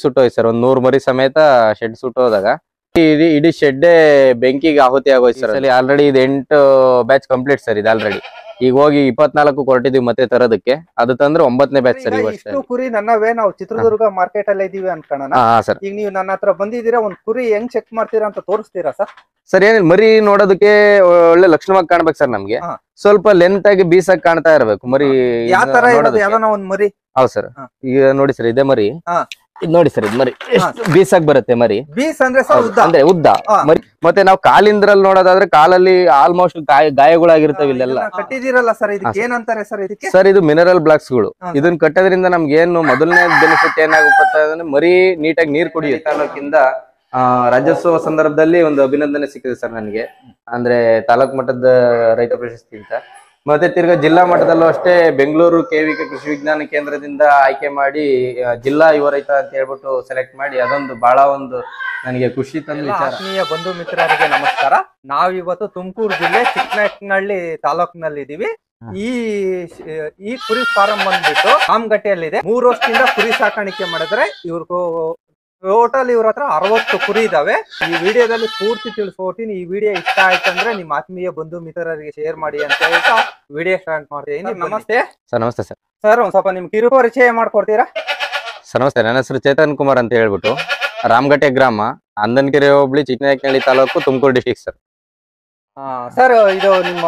ಸುಟ್ಟೋಯ್ತು sir. ಒಂದ್ 100 ಮರಿ ಸಮೇತ ಶೆಡ್ ಸುಟ್ಟೋದಾಗ ಇಡೀ ಶೆಡ್ಡೆ ಬೆಂಕಿಗೆ ಆಹುತಿ ಆಗೋಯ್ತು ಸರ್. ಅಲ್ಲಿ ಆಲ್ರೆಡಿ ಇದು 8 ಬ್ಯಾಚ್ ಕಂಪ್ಲೀಟ್ ಸರ್. ಇದು ಆಲ್ರೆಡಿ ಈಗ ಹೋಗಿ 24 ಹೊರಟಿದೀವಿ ಮತ್ತೆ ತರೋದಕ್ಕೆ. ಅದು ತಂದ್ರೆ 9ನೇ ಬ್ಯಾಚ್ ಸರ್. ಇಷ್ಟು ಕುರಿ ನನ್ನವೇ ನಾವು ಚಿತ್ರದುರ್ಗ ಮಾರ್ಕೆಟ್ ಅಲ್ಲಿ ಇದೀವಿ ಅನ್ಕೋಣ. ಈಗ ನೀವು ನನ್ನ ಹತ್ರ ಬಂದಿದ್ದೀರಾ, ಒಂದ್ ಕುರಿ ಹೆಂಗ್ ಚೆಕ್ ಮಾಡ್ತೀರಾ ಅಂತ ತೋರಿಸ್ತೀರಾ ಸರ್? ಸರ್ ಏನಿಲ್ಲ, ಮರಿ ನೋಡೋದಕ್ಕೆ ಒಳ್ಳೆ ಲಕ್ಷಣವಾಗಿ ಕಾಣ್ಬೇಕು ಸರ್. ನಮ್ಗೆ ಸ್ವಲ್ಪ ಲೆಂತ್ ಆಗಿ ಬೀಸಾಗಿ ಕಾಣ್ತಾ ಇರ್ಬೇಕು ಮರಿ. ಯಾವ ತರ ಇರೋದು ಯಾವ್ದಾನ ಒಂದ್ ಮರಿ? ಹೌದು ಸರ್. ಈಗ ನೋಡಿ ಸರ್, ಇದೇ ಮರಿ. ಇದು ನೋಡಿ ಸರ್, ಇದು ಮರಿ ಬೀಸಾಗಿ ಬರುತ್ತೆ ಮರಿ. ಬೀಸ್ ಅಂದ್ರೆ ಅಂದ್ರೆ ಉದ್ದ ಮರಿ. ಮತ್ತೆ ನಾವು ಕಾಲಿಂದ್ರಲ್ಲಿ ನೋಡೋದಾದ್ರೆ ಕಾಲಲ್ಲಿ ಆಲ್ಮೋಸ್ಟ್ ಗಾಯಗಳಾಗಿರ್ತವೆ ಇಲ್ಲೆಲ್ಲ. ಕಟ್ಟಿದಿರಲ್ಲ ಸರ್, ಇದಕ್ಕೆ ಏನಂತಾರೆ ಸರ್? ಇದಕ್ಕೆ ಸರ್ ಇದು ಮಿನರಲ್ ಬ್ಲಾಕ್ಸ್ ಗಳು. ಇದನ್ನ ಕಟ್ಟೋದ್ರಿಂದ ನಮ್ಗೆ ಏನು ಮೊದಲನೇ ಬೆನಿಫಿಟ್ ಏನಾಗುತ್ತೆ ಅಂದ್ರೆ ಮರಿ ನೀಟಾಗಿ ನೀರ್ ಕುಡಿಯುತ್ತೆ. ತಾಲೂಕಿಂದ ರಾಜ್ಯೋತ್ಸವ ಸಂದರ್ಭದಲ್ಲಿ ಒಂದು ಅಭಿನಂದನೆ ಸಿಕ್ಕಿದೆ ಸರ್ ನನಗೆ, ಅಂದ್ರೆ ತಾಲೂಕು ಮಟ್ಟದ ರೈತ ಪ್ರಶಸ್ತಿ ಅಂತ. ಮತ್ತೆ ತಿರ್ಗಾ ಜಿಲ್ಲಾ ಮಟ್ಟದಲ್ಲೂ ಅಷ್ಟೇ ಬೆಂಗಳೂರು KVK ಕೃಷಿ ವಿಜ್ಞಾನ ಕೇಂದ್ರದಿಂದ ಆಯ್ಕೆ ಮಾಡಿ ಜಿಲ್ಲಾ ಯುವ ರೈತ ಅಂತ ಹೇಳ್ಬಿಟ್ಟು ಸೆಲೆಕ್ಟ್ ಮಾಡಿ, ಅದೊಂದು ಬಹಳ ಒಂದು ನನಗೆ ಖುಷಿ ತಂದ ವಿಚಾರ. ಆತ್ಮೀಯ ಬಂಧು ಮಿತ್ರರಿಗೆ ನಮಸ್ಕಾರ. ನಾವಿವತ್ತು ತುಮಕೂರು ಜಿಲ್ಲೆ ಚಿಕ್ಕನಾಯಕನಹಳ್ಳಿ ತಾಲೂಕಿನಲ್ಲಿ ಇದೀವಿ. ಈ ಕುರಿ ಫಾರಂ ಬಂದ್ಬಿಟ್ಟು ಕಾಮಗಟ್ಟೆಯಲ್ಲಿದೆ. 3 ವರ್ಷದಿಂದ ಕುರಿ ಸಾಕಾಣಿಕೆ ಮಾಡಿದ್ರೆ ಇವ್ರಿಗೂ ಟೋಟಲ್ ಇವ್ರ ಹತ್ರ 60 ಕುರಿ ಇದಾವೆ. ಈ ವಿಡಿಯೋದಲ್ಲಿ ಪೂರ್ತಿ ತಿಳಿಸ್ಕೊಡ್ತೀನಿ. ಈ ವಿಡಿಯೋ ಇಷ್ಟ ಆಯ್ತು ಅಂದ್ರೆ ನಿಮ್ಮ ಆತ್ಮೀಯ ಬಂಧು ಮಿತ್ರರಿಗೆ ಶೇರ್ ಮಾಡಿ ಅಂತ ಹೇಳ್ತಾ ವಿಡಿಯೋ ಸ್ಟಾರ್ಟ್ ಮಾಡ್ತೀನಿ. ನಮಸ್ತೆ ಸರ್. ನಮಸ್ತೆ ಸರ್. ಸರ್ ಒಂದ್ ಸ್ವಲ್ಪ ನಿಮ್ ಕಿರು ಪರಿಚಯ ಮಾಡ್ಕೊಡ್ತೀರಾ ಸರ್? ನಮಸ್ತೆ, ನನ್ನ ಹೆಸರು ಚೇತನ್ ಕುಮಾರ್ ಅಂತ ಹೇಳ್ಬಿಟ್ಟು, ರಾಮಗಟ್ಟೆ ಗ್ರಾಮ, ಅಂದನಕೆರೆ ಹೋಬಳಿ, ಚಿಕ್ಕನಾಯಕನಹಳ್ಳಿ ತಾಲೂಕು, ತುಮಕೂರು ಡಿಸ್ಟಿಕ್ ಸರ್. ಸರ್ ಇದು ನಿಮ್ಮ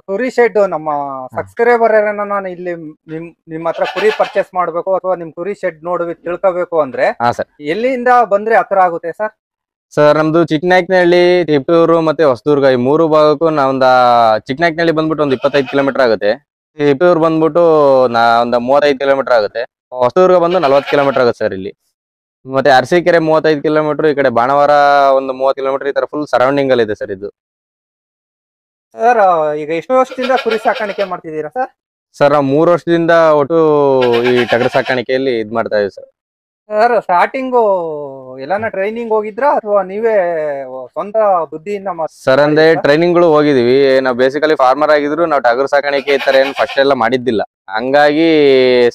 ಕುರಿ ಶೆಡ್ ನಮ್ಮ ಸಬ್ಸ್ಕ್ರೈಬರ್ ನಾನು ಇಲ್ಲಿ ನಿಮ್ ಹತ್ರ ಕುರಿ ಪರ್ಚೇಸ್ ಮಾಡ್ಬೇಕು ಅಥವಾ ನಿಮ್ ಕುರಿ ಶೆಡ್ ನೋಡಿ ತಿಳ್ಕೋಬೇಕು ಅಂದ್ರೆ ಎಲ್ಲಿಂದ ಬಂದ್ರೆ ಹತ್ರ ಆಗುತ್ತೆ ಸರ್? ಸರ್ ನಮ್ದು ಚಿಕ್ಕನಾಯಕನಹಳ್ಳಿ, ತಿಪಟೂರು ಮತ್ತೆ ಹೊಸದುರ್ಗ ಈ 3 ಭಾಗಕ್ಕೂ ನಾವೊಂದ ಚಿಕ್ಕನಾಯಕನಹಳ್ಳಿ ಬಂದ್ಬಿಟ್ಟು ಒಂದು 25 ಕಿಲೋಮೀಟರ್ ಆಗುತ್ತೆ. ತಿಪಟೂರು ಬಂದ್ಬಿಟ್ಟು ಒಂದು 35 ಕಿಲೋಮೀಟರ್ ಆಗುತ್ತೆ. ಹೊಸದುರ್ಗ ಬಂದು 40 ಕಿಲೋಮೀಟರ್ ಆಗುತ್ತೆ ಸರ್ ಇಲ್ಲಿ. ಮತ್ತೆ ಅರಸೀಕೆರೆ 35 ಕಿಲೋಮೀಟರ್, ಈ ಕಡೆ ಬಾಣವಾರ ಒಂದು 30 ಕಿಲೋಮೀಟರ್, ಈ ತರ ಫುಲ್ ಸರೌಂಡಿಂಗ್ ಅಲ್ಲಿ ಇದೆ ಸರ್ ಇದು. ಸರ್ ಈಗ ಎಷ್ಟು ವರ್ಷದಿಂದ ಕುರಿ ಸಾಕಾಣಿಕೆ ಮಾಡ್ತಿದ್ದೀರಾ ಸರ್? ಸರ್ ನಾವು 3 ವರ್ಷದಿಂದ ಒಟ್ಟು ಈ ಟಗರು ಸಾಕಾಣಿಕೆಯಲ್ಲಿ ಇದ್ ಮಾಡ್ತಾ ಇದೀವಿ ಸರ್. ಸರ್ ಸ್ಟಾರ್ಟಿಂಗು ಎಲ್ಲಾನ ಟ್ರೈನಿಂಗ್ ಹೋಗಿದ್ರಾ ಅಥವಾ ನೀವೇ ಸ್ವಂತ ಬುದ್ಧಿಯಿಂದ? ಸರ್ ಅಂದ್ರೆ ಟ್ರೈನಿಂಗ್ ಗಳು ಹೋಗಿದೀವಿ. ನಾವು ಬೇಸಿಕಲಿ ಫಾರ್ಮರ್ ಆಗಿದ್ರು, ನಾವು ಟಗರು ಸಾಕಾಣಿಕೆ ಈ ತರ ಏನು ಫಸ್ಟ್ ಎಲ್ಲ ಮಾಡಿದ್ದಿಲ್ಲ. ಹಂಗಾಗಿ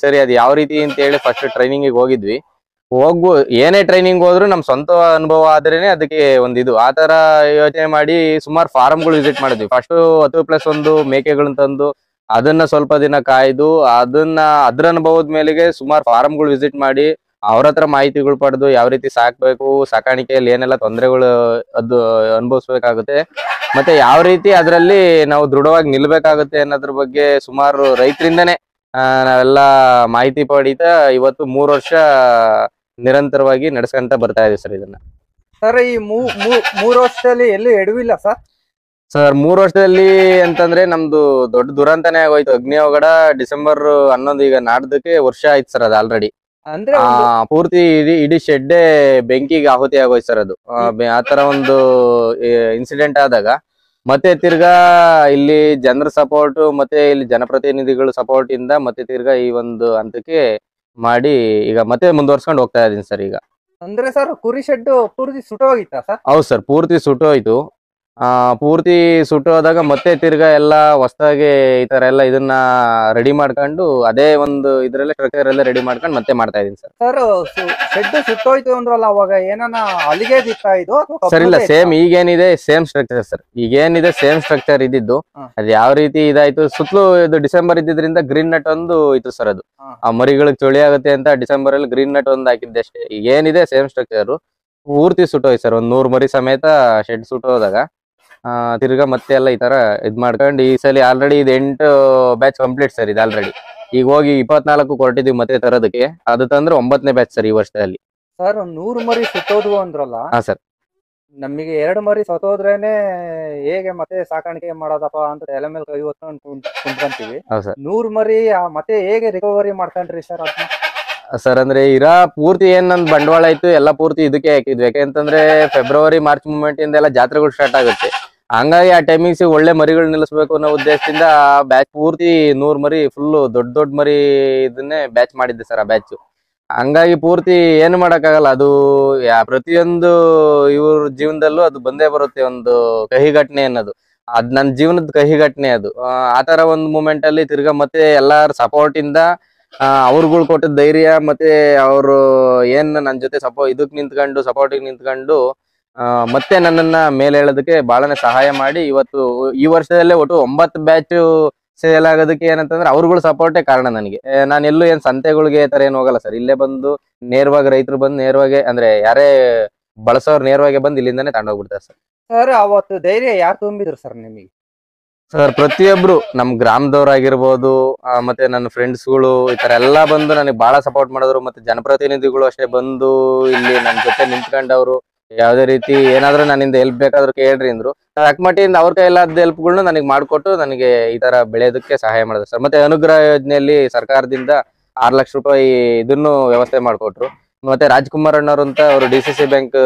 ಸರಿ ಅದು ಯಾವ ರೀತಿ ಅಂತ ಹೇಳಿ ಫಸ್ಟ್ ಟ್ರೈನಿಂಗ್ ಹೋಗಿದ್ವಿ. ಏನೇ ಟ್ರೈನಿಂಗ್ ಹೋದ್ರು ನಮ್ ಸ್ವಂತ ಅನುಭವ ಆದ್ರೇನೆ ಅದಕ್ಕೆ ಇದು ಆ ತರ ಯೋಚನೆ ಮಾಡಿ ಸುಮಾರು ಫಾರ್ಮ್ಗಳು ವಿಸಿಟ್ ಮಾಡಿದ್ವಿ. ಫಸ್ಟ್ 10+1 ಮೇಕೆಗಳನ್ನ ತಂದು ಅದನ್ನ ಸ್ವಲ್ಪ ದಿನ ಕಾಯ್ದು ಅದ್ರ ಅನುಭವದ ಮೇಲೆಗೆ ಸುಮಾರು ಫಾರ್ಮ್ಗಳು ವಿಸಿಟ್ ಮಾಡಿ ಅವ್ರ ಹತ್ರ ಮಾಹಿತಿಗಳು ಪಡೆದು ಯಾವ ರೀತಿ ಸಾಕ್ಬೇಕು, ಸಾಕಾಣಿಕೆಯಲ್ಲಿ ಏನೆಲ್ಲ ತೊಂದರೆಗಳು ಅದು ಅನುಭವಿಸ್ಬೇಕಾಗುತ್ತೆ, ಮತ್ತೆ ಯಾವ ರೀತಿ ಅದರಲ್ಲಿ ನಾವು ದೃಢವಾಗಿ ನಿಲ್ಬೇಕಾಗುತ್ತೆ ಅನ್ನೋದ್ರ ಬಗ್ಗೆ ಸುಮಾರು ರೈತರಿಂದನೇ ನಾವೆಲ್ಲ ಮಾಹಿತಿ ಪಡೀತಾ ಇವತ್ತು 3 ವರ್ಷ ನಿರಂತರವಾಗಿ ನಡೆಸ್ಕೊಂತ ಬರ್ತಾ ಇದೆ ಸರ್ ಇದನ್ನ. ಸರ್ ಈ 3 ವರ್ಷದಲ್ಲಿ ಎಲ್ಲೂ ಎಡವಿಲ್ಲ ಸರ್? ಸರ್ 3 ವರ್ಷದಲ್ಲಿ ಅಂತಂದ್ರೆ ನಮ್ದು ದೊಡ್ಡ ದುರಂತನೇ ಆಗೋಯ್ತು. ಅಗ್ನಿ ಅವಘಡ ಡಿಸೆಂಬರ್ 11 ಈಗ ನಾಡ್ದಕ್ಕೆ ವರ್ಷ ಆಯ್ತು ಸರ್. ಅದು ಆಲ್ರೆಡಿ ಅಂದ್ರೆ ಪೂರ್ತಿ ಇಡೀ ಶೆಡ್ಡೆ ಬೆಂಕಿಗೆ ಆಹುತಿ ಆಗೋಯ್ತು ಸರ್. ಅದು ಆತರ ಒಂದು ಇನ್ಸಿಡೆಂಟ್ ಆದಾಗ ಮತ್ತೆ ತಿರ್ಗಾ ಇಲ್ಲಿ ಜನರ ಸಪೋರ್ಟ್ ಮತ್ತೆ ಇಲ್ಲಿ ಜನಪ್ರತಿನಿಧಿಗಳ ಸಪೋರ್ಟ್ ಇಂದ ಮತ್ತೆ ತಿರ್ಗಾ ಈ ಒಂದು ಹಂತಕ್ಕೆ ಮಾಡಿ ಈಗ ಮತ್ತೆ ಮುಂದುವರ್ಸ್ಕೊಂಡು ಹೋಗ್ತಾ ಇದೀನಿ ಸರ್ ಈಗ. ಅಂದ್ರೆ ಸರ್ ಕುರಿ ಶೆಡ್ ಪೂರ್ತಿ ಸುಟ್ಟೋಗಿತ್ತಾ ಸರ್? ಹೌದು ಸರ್, ಪೂರ್ತಿ ಸುಟ್ಟೋಯ್ತು. ಪೂರ್ತಿ ಸುಟ್ಟೋದಾಗ ಮತ್ತೆ ತಿರ್ಗಾ ಎಲ್ಲ ಹೊಸದಾಗಿ ಈ ತರ ಎಲ್ಲ ಇದನ್ನ ರೆಡಿ ಮಾಡ್ಕೊಂಡು ಅದೇ ಒಂದು ಇದ್ರಲ್ಲೇ ಸ್ಟ್ರಕ್ಚರ್ ಎಲ್ಲ ರೆಡಿ ಮಾಡ್ಕೊಂಡು ಮತ್ತೆ ಮಾಡ್ತಾ ಇದೀನಿ ಸರ್. ಸರ್ ಶೆಡ್ ಸುಟ್ಟೋಯ್ತು ಅಂದ್ರಲ್ಲ, ಅವಾಗ ಏನಾನ ಅಲ್ಲಿಗೆ ದಿಕ್ತಾ ಇದು? ಸರ್ ಇಲ್ಲ, ಸೇಮ್ ಈಗೇನಿದೆ ಸೇಮ್ ಸ್ಟ್ರಕ್ಚರ್ ಸರ್. ಈಗೇನಿದೆ ಸೇಮ್ ಸ್ಟ್ರಕ್ಚರ್ ಇದ್ದಿದ್ದು. ಅದ್ ಯಾವ ರೀತಿ ಇದಾಯ್ತು, ಸುತ್ತಲೂ ಇದು ಡಿಸೆಂಬರ್ ಇದ್ದಿದ್ರಿಂದ ಗ್ರೀನ್ ನೆಟ್ ಒಂದು ಇತ್ತು ಸರ್. ಅದು ಆ ಮರಿಗಳಿಗೆ ಚಳಿ ಆಗುತ್ತೆ ಅಂತ ಡಿಸೆಂಬರ್ ಅಲ್ಲಿ ಗ್ರೀನ್ ನೆಟ್ ಒಂದು ಹಾಕಿದ್ದೆ ಅಷ್ಟೇ. ಈಗೇನಿದೆ ಸೇಮ್ ಸ್ಟ್ರಕ್ಚರ್ ಪೂರ್ತಿ ಸುಟ್ಟೋಯ್ತು ಸರ್. ಒಂದ್ 100 ಮರಿ ಸಮೇತ ಶೆಡ್ ಸುಟ್ಟೋದಾಗ ತಿರ್ಗಾ ಮತ್ತೆ ಎಲ್ಲ ಈ ತರ ಇದ್ ಮಾಡ್ಕೊಂಡು ಈ ಸಲ ಆಲ್ರೆಡಿ ಇದು 8 ಬ್ಯಾಚ್ ಕಂಪ್ಲೀಟ್ ಸರ್. ಇದು ಆಲ್ರೆಡಿ ಈಗ ಹೋಗಿ 24 ಹೊರಟಿದೀವಿ ಮತ್ತೆ ತರೋದಕ್ಕೆ. ಅದು ತಂದ್ರೆ 9ನೇ ಬ್ಯಾಚ್ ಸರ್ ಈ ವರ್ಷದಲ್ಲಿ. ಸರ್ 100 ಮರಿ ಸುತ್ತೋದು ಅಂದ್ರಲ್ಲ? ಹಾ ಸರ್. ನಮಗೆ 2 ಮರಿ ಸತ್ತೋದ್ರೇನೆ ಹೇಗೆ ಮತ್ತೆ ಸಾಕಾಣಿಕೆ ಮಾಡೋದಪ್ಪ ಅಂತ ಎಲೆ ಮೇಲೆ ಕೈ ಹೊತ್ಕೊಂಡು ಕುಂತ್ಕೊಂತೀವಿ. 100 ಮರಿ ಮತ್ತೆ ಹೇಗೆ ರಿಕವರಿ ಮಾಡ್ಕೊಂಡ್ರಿ ಸರ್ ಅದನ್ನ? ಸರ್ ಅಂದ್ರೆ ಪೂರ್ತಿ ಏನ್ ನಂದು ಬಂಡವಾಳ ಆಯ್ತು ಎಲ್ಲ ಪೂರ್ತಿ ಇದಕ್ಕೆ ಹಾಕಿದ್ವಿ. ಯಾಕೆಂತಂದ್ರೆ ಫೆಬ್ರವರಿ ಮಾರ್ಚ್ ಮೂಮೆಂಟ್ ಇಂದ ಎಲ್ಲ ಜಾತ್ರೆಗಳು ಸ್ಟಾರ್ಟ್ ಆಗುತ್ತೆ. ಹಂಗಾಗಿ ಆ ಟೈಮಿಂಗ್ಸ್ ಒಳ್ಳೆ ಮರಿಗಳು ನಿಲ್ಲಿಸ್ಬೇಕು ಅನ್ನೋ ಉದ್ದೇಶದಿಂದ ಬ್ಯಾಚ್ ಪೂರ್ತಿ 100 ಮರಿ ಫುಲ್ ದೊಡ್ಡ ಮರಿ ಇದನ್ನೇ ಬ್ಯಾಚ್ ಮಾಡಿದ್ದೆ ಸರ್. ಆ ಬ್ಯಾಚ್ ಹಂಗಾಗಿ ಪೂರ್ತಿ ಏನು ಮಾಡಕ್ಕಾಗಲ್ಲ. ಅದು ಪ್ರತಿಯೊಂದು ಇವ್ರ ಜೀವನದಲ್ಲೂ ಅದು ಬಂದೇ ಬರುತ್ತೆ, ಒಂದು ಕಹಿ ಘಟನೆ ಅನ್ನೋದು. ಅದ್ ನನ್ನ ಜೀವನದ ಕಹಿ ಘಟನೆ ಅದು. ಆತರ ಒಂದು ಮೂಮೆಂಟ್ ಅಲ್ಲಿ ತಿರ್ಗಾ ಮತ್ತೆ ಎಲ್ಲಾರ ಸಪೋರ್ಟ್ ಇಂದ ಅವ್ರುಗಳು ಕೊಟ್ಟ ಧೈರ್ಯ ಮತ್ತೆ ಅವರು ಏನ್ ನನ್ ಜೊತೆ ಇದಕ್ ನಿಂತ್ಕೊಂಡು ಸಪೋರ್ಟಿಗೆ ನಿಂತ್ಕೊಂಡು ಮತ್ತೆ ನನ್ನನ್ನ ಮೇಲೆ ಹೇಳೋದಕ್ಕೆ ಬಹಳನೇ ಸಹಾಯ ಮಾಡಿ ಇವತ್ತು ಈ ವರ್ಷದಲ್ಲೇ ಒಟ್ಟು 9 ಬ್ಯಾಚ್ ಸೇಲ್ ಆಗೋದಕ್ಕೆ ಏನಂತಂದ್ರೆ ಅವ್ರುಗಳ ಸಪೋರ್ಟೇ ಕಾರಣ ನನಗೆ. ನಾನು ಎಲ್ಲೂ ಏನ್ ಸಂತೆಗಳಿಗೆ ತರ ಏನ್ ಹೋಗಲ್ಲ ಸರ್. ಇಲ್ಲೇ ಬಂದು ನೇರವಾಗಿ ರೈತರು ಬಂದು ನೇರವಾಗಿ ಅಂದ್ರೆ ಯಾರೇ ಬಳಸೋರು ನೇರವಾಗಿ ಬಂದು ಇಲ್ಲಿಂದಾನೇ ತಗೊಂಡೋಗ್ಬಿಡ್ತಾರೆ ಸರ್. ಸರ್ ಅವತ್ತು ಧೈರ್ಯ ಯಾರು ತುಂಬಿದ್ರು ಸರ್ ನಿಮಗೆ? ಸರ್ ಪ್ರತಿಯೊಬ್ರು ನಮ್ ಗ್ರಾಮದವ್ರಾಗಿರ್ಬೋದು, ಮತ್ತೆ ನನ್ನ ಫ್ರೆಂಡ್ಸ್ಗಳು ಈ ತರ ಎಲ್ಲಾ ಬಂದು ನನಗೆ ಬಹಳ ಸಪೋರ್ಟ್ ಮಾಡಿದ್ರು. ಮತ್ತೆ ಜನಪ್ರತಿನಿಧಿಗಳು ಅಷ್ಟೇ ಬಂದು ಇಲ್ಲಿ ನನ್ನ ಜೊತೆ ನಿಂತ್ಕೊಂಡವ್ರು. ಯಾವ್ದೇ ರೀತಿ ಏನಾದ್ರು ನನ್ನಿಂದ ಹೆಲ್ಪ್ ಬೇಕಾದ್ರೂ ಕೇಳ್ರಿ ಅಂದ್ರು. ಅಕ್ಮಟ್ಟಿಯಿಂದ ಅವ್ರ ಕೈಲಾದ ಹೆಲ್ಪ್ಗಳನ್ನ ನನಗೆ ಮಾಡ್ಕೊಟ್ಟು ನನಗೆ ಈ ತರ ಬೆಳೆಯೋದಕ್ಕೆ ಸಹಾಯ ಮಾಡಿದ್ರು ಸರ್. ಮತ್ತೆ ಅನುಗ್ರಹ ಯೋಜನೆಯಲ್ಲಿ ಸರ್ಕಾರದಿಂದ 6 ಲಕ್ಷ ರೂಪಾಯಿ ಇದನ್ನು ವ್ಯವಸ್ಥೆ ಮಾಡ್ಕೊಟ್ರು. ಮತ್ತೆ ರಾಜ್ಕುಮಾರ್ ಅಣ್ಣವ್ರು ಅಂತ ಅವರು DCC ಬ್ಯಾಂಕ್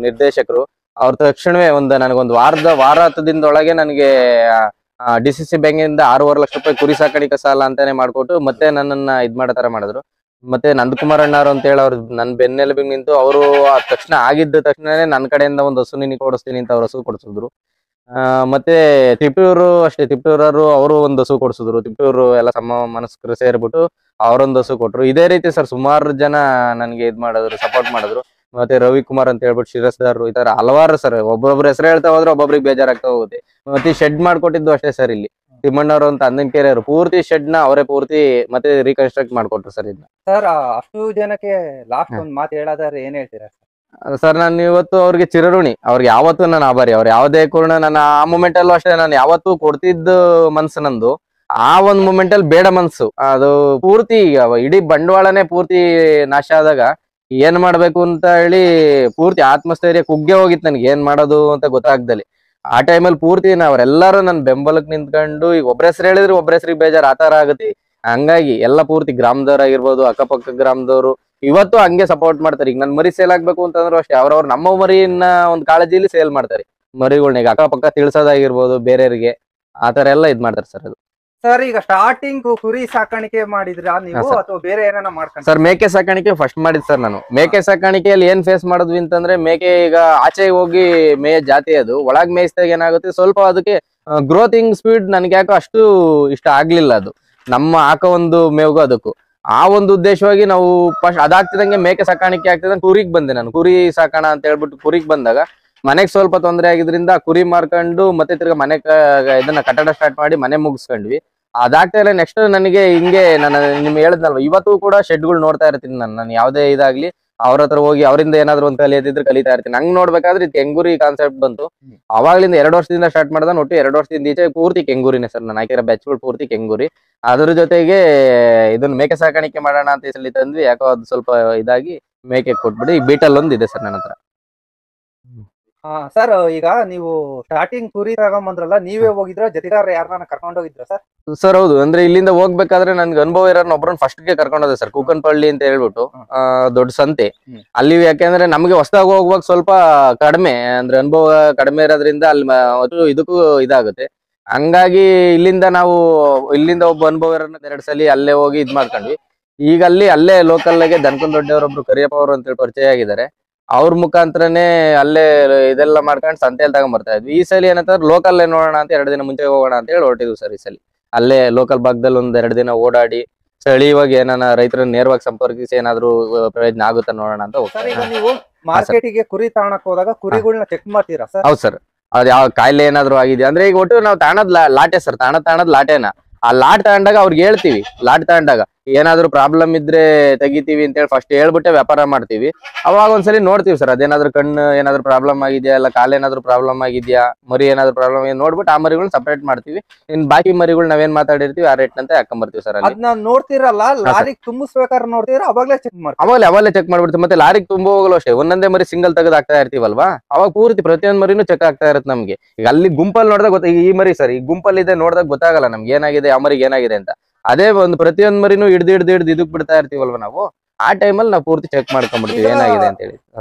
ನಿರ್ದೇಶಕರು. ಅವ್ರ ತಕ್ಷಣವೇ ನನಗೊಂದು ವಾರ 10 ದಿನದೊಳಗೆ ನನಗೆ DCC ಬ್ಯಾಂಕ್ ಇಂದ 6.5 ಲಕ್ಷ ರೂಪಾಯಿ ಕುರಿ ಸಾಕಾಣಿಕೆ ಸಾಲ ಅಂತಾನೆ ಮಾಡ್ಕೊಟ್ಟು ಮತ್ತೆ ನನ್ನನ್ನ ಮಾಡೋ ತರ ಮಾಡಿದ್ರು. ಮತ್ತೆ ನಂದಕುಮಾರ್ ಅಣ್ಣಾರು ಅಂತ ಹೇಳಿ ಅವ್ರು ನನ್ನ ಬೆನ್ನೆಲುಬಿಗೆ ನಿಂತು ಅವರು ತಕ್ಷಣ ಆಗಿದ್ದ ತಕ್ಷಣನೇ ನನ್ನ ಕಡೆಯಿಂದ ಒಂದು ಹಸು ನಿನಗೆ ಕೊಡಿಸ್ತೀನಿ ಅಂತ ಅವ್ರ ಹಸು ಕೊಡಿಸಿದ್ರು. ಮತ್ತೆ ತಿಪ್ಟೂರು ಅಷ್ಟೇ, ತಿಪ್ಟೂರವರು ಅವರು ಒಂದು ಹಸು ಕೊಡಿಸಿದ್ರು. ತಿಪ್ಟೂರು ಎಲ್ಲ ಸಮ ಮನಸ್ಕರು ಸೇರ್ಬಿಟ್ಟು ಅವರೊಂದು ಹಸು ಕೊಟ್ರು. ಇದೇ ರೀತಿ ಸರ್ ಸುಮಾರು ಜನ ನನಗೆ ಮಾಡಿದ್ರು, ಸಪೋರ್ಟ್ ಮಾಡಿದ್ರು. ಮತ್ತೆ ರವಿಕುಮಾರ್ ಅಂತ ಹೇಳ್ಬಿಟ್ಟು ಶಿರಸ್ದಾರರು, ಈ ತರ ಹಲವಾರು ಸರ್. ಒಬ್ಬೊಬ್ರು ಹೆಸರು ಹೇಳ್ತಾ ಹೋದ್ರೆ ಒಬ್ಬೊಬ್ರಿಗೆ ಬೇಜಾರಾಗ್ತಾ ಹೋಗುತ್ತೆ. ಮತ್ತೆ ಶೆಡ್ ಮಾಡ್ಕೊಟ್ಟಿದ್ದು ಅಷ್ಟೇ ಸರ್. ಇಲ್ಲಿ ತಿಮ್ಮಣ್ಣವರು ಅಂತ ಅಂದನಕೆರೆ ಅವರು ಪೂರ್ತಿ ಶೆಡ್ ನ ಅವರೇ ಪೂರ್ತಿ ಮತ್ತೆ ರೀಕನ್ಸ್ಟ್ರಕ್ಟ್ ಮಾಡ್ಕೊಟ್ರು ಸರ್. ಇದನ್ನ ಸರ್ ಅಷ್ಟು ಜನಕ್ಕೆ ಲಾಸ್ಟ್ ಒಂದ್ ಮಾತು ಹೇಳೋದಾದ್ರೆ ಏನ್ ಹೇಳ್ತೀರಾ ಸರ್? ನಾನು ಇವತ್ತು ಅವ್ರಿಗೆ ಚಿರಋಣಿ. ಅವ್ರಿಗೆ ಯಾವತ್ತೂ ನಾನು ಆಭಾರಿ. ಅವ್ರು ಯಾವುದೇ ಕಾರಣ ನಾನು ಆ ಮೂಮೆಂಟ್ ಅಲ್ಲೂ ಅಷ್ಟೇ ನಾನು ಯಾವತ್ತೂ ಕೊಡ್ತಿದ್ದ ಮನ್ಸು ನಂದು. ಆ ಒಂದ್ ಮೂಮೆಂಟ್ ಅಲ್ಲಿ ಬೇಡ ಮನ್ಸು ಅದು ಪೂರ್ತಿ ಇಡೀ ಬಂಡವಾಳನೇ ಪೂರ್ತಿ ನಾಶ ಆದಾಗ ಏನ್ ಮಾಡ್ಬೇಕು ಅಂತ ಹೇಳಿ ಪೂರ್ತಿ ಆತ್ಮಸ್ಥೈರ್ಯ ಕುಗ್ಗೆ ಹೋಗಿತ್ತು ನನಗೆ. ಏನ್ ಮಾಡೋದು ಅಂತ ಗೊತ್ತಾಗ್ದಲ್ಲಿ ಆ ಟೈಮಲ್ಲಿ ಪೂರ್ತಿ ಅವ್ರೆಲ್ಲಾರು ನನ್ನ ಬೆಂಬಲಕ್ಕೆ ನಿಂತ್ಕೊಂಡು, ಈಗ ಒಬ್ರ ಹೆಸರು ಹೇಳಿದ್ರೆ ಒಬ್ರ ಹೆಸರಿಗೆ ಬೇಜಾರು ಆತರ ಆಗುತ್ತೆ. ಹಂಗಾಗಿ ಎಲ್ಲ ಪೂರ್ತಿ ಗ್ರಾಮದವ್ರಾಗಿರ್ಬೋದು, ಅಕ್ಕಪಕ್ಕ ಗ್ರಾಮದವರು ಇವತ್ತು ಹಂಗೆ ಸಪೋರ್ಟ್ ಮಾಡ್ತಾರೆ. ಈಗ ನನ್ ಮರಿ ಸೇಲ್ ಆಗ್ಬೇಕು ಅಂತಂದ್ರು ಅಷ್ಟೇ ಅವ್ರವ್ರು ನಮ್ಮ ಮರಿಯನ್ನ ಒಂದ್ ಕಾಳಜಿಲಿ ಸೇಲ್ ಮಾಡ್ತಾರೆ. ಮರಿಗಳ್ನ ಈಗ ಅಕ್ಕಪಕ್ಕ ತಿಳಿಸೋದಾಗಿರ್ಬೋದು ಬೇರೆಯವ್ರಿಗೆ, ಆತರ ಎಲ್ಲ ಮಾಡ್ತಾರೆ ಸರ್. ಅದು ಸರ್ ಈಗ ಸ್ಟಾರ್ಟಿಂಗ್ ಕುರಿ ಸಾಕಾಣಿಕೆ ಮಾಡಿದ್ರ ನೀವು ಅಥವಾ ಬೇರೆ ಏನಾನ ಮಾಡ್ಕೊಂಡು? ಸರ್ ಮೇಕೆ ಸಾಕಾಣಿಕೆ ಫಸ್ಟ್ ಮಾಡಿದ್ ಸರ್ ನಾನು. ಮೇಕೆ ಸಾಕಾಣಿಕೆಯಲ್ಲಿ ಏನ್ ಫೇಸ್ ಮಾಡಿದ್ವಿ ಅಂತಂದ್ರೆ, ಮೇಕೆ ಈಗ ಆಚೆ ಹೋಗಿ ಮೇಯ ಜಾತಿ ಅದು. ಒಳಗ್ ಮೇಯಿಸಿದಾಗ ಏನಾಗುತ್ತೆ, ಸ್ವಲ್ಪ ಅದಕ್ಕೆ ಗ್ರೋತಿಂಗ್ ಸ್ಪೀಡ್ ನನ್ಗೆ ಯಾಕೋ ಅಷ್ಟು ಇಷ್ಟ ಆಗ್ಲಿಲ್ಲ. ಅದು ನಮ್ಮ ಹಾಕೋ ಒಂದು ಮೇವ್ಗೂ ಅದಕ್ಕೂ ಆ ಒಂದು ಉದ್ದೇಶವಾಗಿ ನಾವು ಫಸ್ಟ್ ಅದಾಗ್ತಿದಂಗೆ ಮೇಕೆ ಸಾಕಾಣಿಕೆ ಆಗ್ತಿದಂಗೆ ಕುರಿಗ್ ಬಂದೆ ನಾನು. ಕುರಿ ಸಾಕೋಣ ಅಂತ ಹೇಳ್ಬಿಟ್ಟು ಕುರಿಗ್ ಬಂದಾಗ ಮನೆಗ್ ಸ್ವಲ್ಪ ತೊಂದರೆ ಆಗಿದ್ರಿಂದ ಕುರಿ ಮಾರ್ಕೊಂಡು ಮತ್ತೆ ತಿರ್ಗಾ ಮನೆ ಇದನ್ನ ಕಟ್ಟಡ ಸ್ಟಾರ್ಟ್ ಮಾಡಿ ಮನೆ ಮುಗಿಸ್ಕೊಂಡ್ವಿ. ಅದಾಗ್ತಾ ಇಲ್ಲ. ನೆಕ್ಸ್ಟ್ ನನಗೆ ಹಿಂಗೆ ನಾನು ನಿಮ್ಗೆ ಹೇಳಿದ್ನಲ್ವ, ಇವತ್ತು ಕೂಡ ಶೆಡ್ಗಳು ನೋಡ್ತಾ ಇರ್ತೀನಿ ನಾನು ಯಾವುದೇ ಇದಾಗ್ಲಿ ಅವ್ರ ಹತ್ರ ಹೋಗಿ ಅವರಿಂದ ಏನಾದ್ರು ಒಂದು ಕಲಿಯೋದಿದ್ರೆ ಕಲಿತಾ ಇರ್ತೀನಿ. ಹಂಗ್ ನೋಡ್ಬೇಕಾದ್ರೆ ಇದು ಕೆಂಗೂರಿ ಕಾನ್ಸೆಪ್ಟ್ ಬಂತು. ಅವಾಗ್ಲಿಂದ 2 ವರ್ಷದಿಂದ ಸ್ಟಾರ್ಟ್ ಮಾಡ್ದ. ಒಟ್ಟು 2 ವರ್ಷದಿಂದ ಈಚೆ ಪೂರ್ತಿ ಕೆಂಗೂರಿನೇ ಸರ್. ನಾನು ಹಾಕಿರೋ ಬ್ಯಾಚ್ಗಳು ಪೂರ್ತಿ ಕೆಂಗೂರಿ. ಅದ್ರ ಜೊತೆಗೆ ಇದನ್ನ ಮೇಕೆ ಸಾಕಾಣಿಕೆ ಮಾಡೋಣ ಅಂತ ಈ ಸಲ ತಂದ್ವಿ. ಯಾಕೋ ಅದು ಸ್ವಲ್ಪ ಇದಾಗಿ ಮೇಕೆ ಕೊಟ್ಬಿಡಿ. ಈ ಬೀಟಲ್ ಒಂದು ಇದೆ ಸರ್ ನನ್ನ ಹತ್ರ. ಸರ್ ಈಗ ನೀವು ಸ್ಟಾರ್ಟಿಂಗ್ ಕುರಿ ತಗೊಂಬಂದ್ರಲ್ಲ, ನೀವೇ ಹೋಗಿದ್ರ ಜೊತೆಗಾರ ಯಾರನ್ನ ಕರ್ಕೊಂಡು ಹೋಗಿದ್ರ ಸರ್? ಸರ್ ಹೌದು. ಅಂದ್ರೆ ಇಲ್ಲಿಂದ ಹೋಗ್ಬೇಕಾದ್ರೆ ನನ್ಗೆ ಅನುಭವ ಇರೋರ್ನ ಒಬ್ಬರನ್ನ ಫಸ್ಟ್ ಗೆ ಕರ್ಕೊಂಡೋದೆ ಸರ್. ಕೂಕನ್ಪಳ್ಳಿ ಅಂತ ಹೇಳ್ಬಿಟ್ಟು ದೊಡ್ಡ ಸಂತೆ ಅಲ್ಲಿ. ಯಾಕೆಂದ್ರೆ ನಮ್ಗೆ ಹೊಸದಾಗಿ ಹೋಗುವಾಗ ಸ್ವಲ್ಪ ಕಡಿಮೆ ಅಂದ್ರೆ ಅನುಭವ ಕಡಿಮೆ ಇರೋದ್ರಿಂದ ಅಲ್ಲಿ ಇದಕ್ಕೂ ಇದಾಗುತ್ತೆ. ಹಂಗಾಗಿ ಇಲ್ಲಿಂದ ಒಬ್ಬ ಅನುಭವ ಇರೋರ್ನ 2 ಸಲ ಅಲ್ಲೇ ಹೋಗಿ ಮಾಡ್ಕೊಂಡ್ವಿ. ಈಗ ಅಲ್ಲೇ ಲೋಕಲ್ಗೆ ದನ್ಕನ್ ದೊಡ್ಡವರೊಬ್ರು ಕರಿಯಪ್ಪ ಅವರು ಅಂತ ಹೇಳಿ ಪರಿಚಯ ಆಗಿದ್ದಾರೆ. ಅವ್ರ ಮುಖಾಂತರನೇ ಅಲ್ಲೇ ಇದೆಲ್ಲ ಮಾಡ್ಕೊಂಡು ಸಂತೆಯಲ್ಲಿ ತಗೊಂಡ್ ಬರ್ತಾ ಇದ್ವಿ. ಈ ಸಲ ಏನಂತಂದ್ರೆ ಲೋಕಲ್ ನೋಡೋಣ ಅಂತ 2 ದಿನ ಮುಂಚೆ ಹೋಗೋಣ ಅಂತ ಹೇಳಿ ಹೊರಟಿದ್ವಿ ಸರ್. ಈ ಸಲ ಅಲ್ಲೇ ಲೋಕಲ್ ಭಾಗದಲ್ಲಿ 2 ದಿನ ಓಡಾಡಿ ಸ್ಥಳೀಯವಾಗಿ ಏನಾನ ರೈತರನ್ನ ನೇರವಾಗಿ ಸಂಪರ್ಕಿಸಿ ಏನಾದ್ರು ಪ್ರಯೋಜನ ಆಗುತ್ತಾ ನೋಡೋಣ ಅಂತ ಹೋಗ್ತಾರೆ. ನೀವು ಮಾರ್ಕೆಟಿಗೆ ಕುರಿ ತಗೊಳಕ್ ಹೋದಾಗ ಕುರಿಗಳನ್ನ ಚೆಕ್ ಮಾಡ್ತೀರಾ ಸರ್? ಹೌದು ಸರ್. ಅದ್ ಯಾವ ಕಾಯಿಲೆ ಏನಾದ್ರು ಆಗಿದೆ ಅಂದ್ರೆ, ಈಗ ಒಟ್ಟು ನಾವು ತಾಣದ್ ಲಾಟೆ ಸರ್. ತಾಣದ್ ಲಾಟೆನ ಆ ಲಾಟ್ ತಗೊಂಡಾಗ ಅವ್ರಿಗೆ ಹೇಳ್ತೀವಿ. ಲಾಟ್ ತಗೊಂಡಾಗ ಏನಾದ್ರು ಪ್ರಾಬ್ಲಮ್ ಇದ್ರೆ ತೆಗಿತೀವಿ ಅಂತ ಹೇಳಿ ಫಸ್ಟ್ ಹೇಳ್ಬಿಟ್ಟೆ ವ್ಯಾಪಾರ ಮಾಡ್ತೀವಿ. ಅವಾಗ ಒಂದ್ಸಲಿ ನೋಡ್ತೀವಿ ಸರ್, ಅದೇನಾದ್ರು ಕಣ್ಣು ಏನಾದ್ರು ಪ್ರಾಬ್ಲಮ್ ಆಗಿದ್ಯಾ, ಇಲ್ಲ ಕಾಲೇನಾದ್ರು ಪ್ರಾಬ್ಲಮ್ ಆಗಿದ್ಯಾ, ಮರಿ ಏನಾದ್ರು ಪ್ರಾಬ್ಲಮ್ ನೋಡ್ಬಿಟ್ಟು ಆ ಮರಿಗಳನ್ನ ಸಪರೇಟ್ ಮಾಡ್ತೀವಿ. ಇನ್ ಬಾಕಿ ಮರಿಗಳು ನಾವೇನ್ ಮಾತಾಡಿರ್ತೀವಿ ಆ ರೇಟ್ ನಂತೆ ಹಾಕೊಂಡ್ಬರ್ತೀವಿ ಸರ್. ಅದನ್ನ ನೋಡ್ತಿರಲ್ಲ, ಲಾರಿಗೆ ತುಂಬಿಸ್ಬೇಕಾದ್ರೆ ನೋಡ್ತೀರಾ, ಅವಾಗ್ಲೇ ಚೆಕ್ ಮಾಡ್ತೀವಿ. ಅವಾಗಲೇ ಚೆಕ್ ಮಾಡ್ಬಿಡ್ತೀವಿ. ಮತ್ತೆ ಲಾರಿಗೆ ತುಂಬುವಾಗಲೂ ಅಷ್ಟೇ ಒಂದೊಂದೇ ಮರಿ ಸಿಂಗಲ್ ತೆಗೆದು ಹಾಕ್ತಾ ಇರ್ತೀವಲ್ವಾ, ಅವಾಗ ಪೂರ್ತಿ ಪ್ರತಿಯೊಂದು ಮರಿನೂ ಚೆಕ್ ಆಗ್ತಾ ಇರುತ್ತೆ ನಮ್ಗೆ. ಈಗ ಅಲ್ಲಿ ಗುಂಪಲ್ಲಿ ನೋಡಿದಾಗ ಈ ಮರಿ ಸರ್, ಈ ಗುಂಪಲ್ಲಿ ಇದೆ ನೋಡಿದಾಗ ಗೊತ್ತಾಗಲ್ಲ ನಮ್ಗೆ ಏನಾಗಿದೆ, ಆ ಮರಿಗೆ ಏನಾಗಿದೆ ಅಂತ. ಅದೇ ಒಂದು ಪ್ರತಿಯೊಂದ್ ಮರಿನೂ ಹಿಡ್ದು ಇದಕ್ ಬಿಡ್ತಾ ಇರ್ತೀವಲ್ವ ನಾವು, ಆ ಟೈಮಲ್ಲಿ ನಾವು ಪೂರ್ತಿ ಚೆಕ್ ಮಾಡ್ಕೊಂಡ್ಬಿಡ್ತೀವಿ ಏನಾಗಿದೆ ಅಂತ ಹೇಳಿ.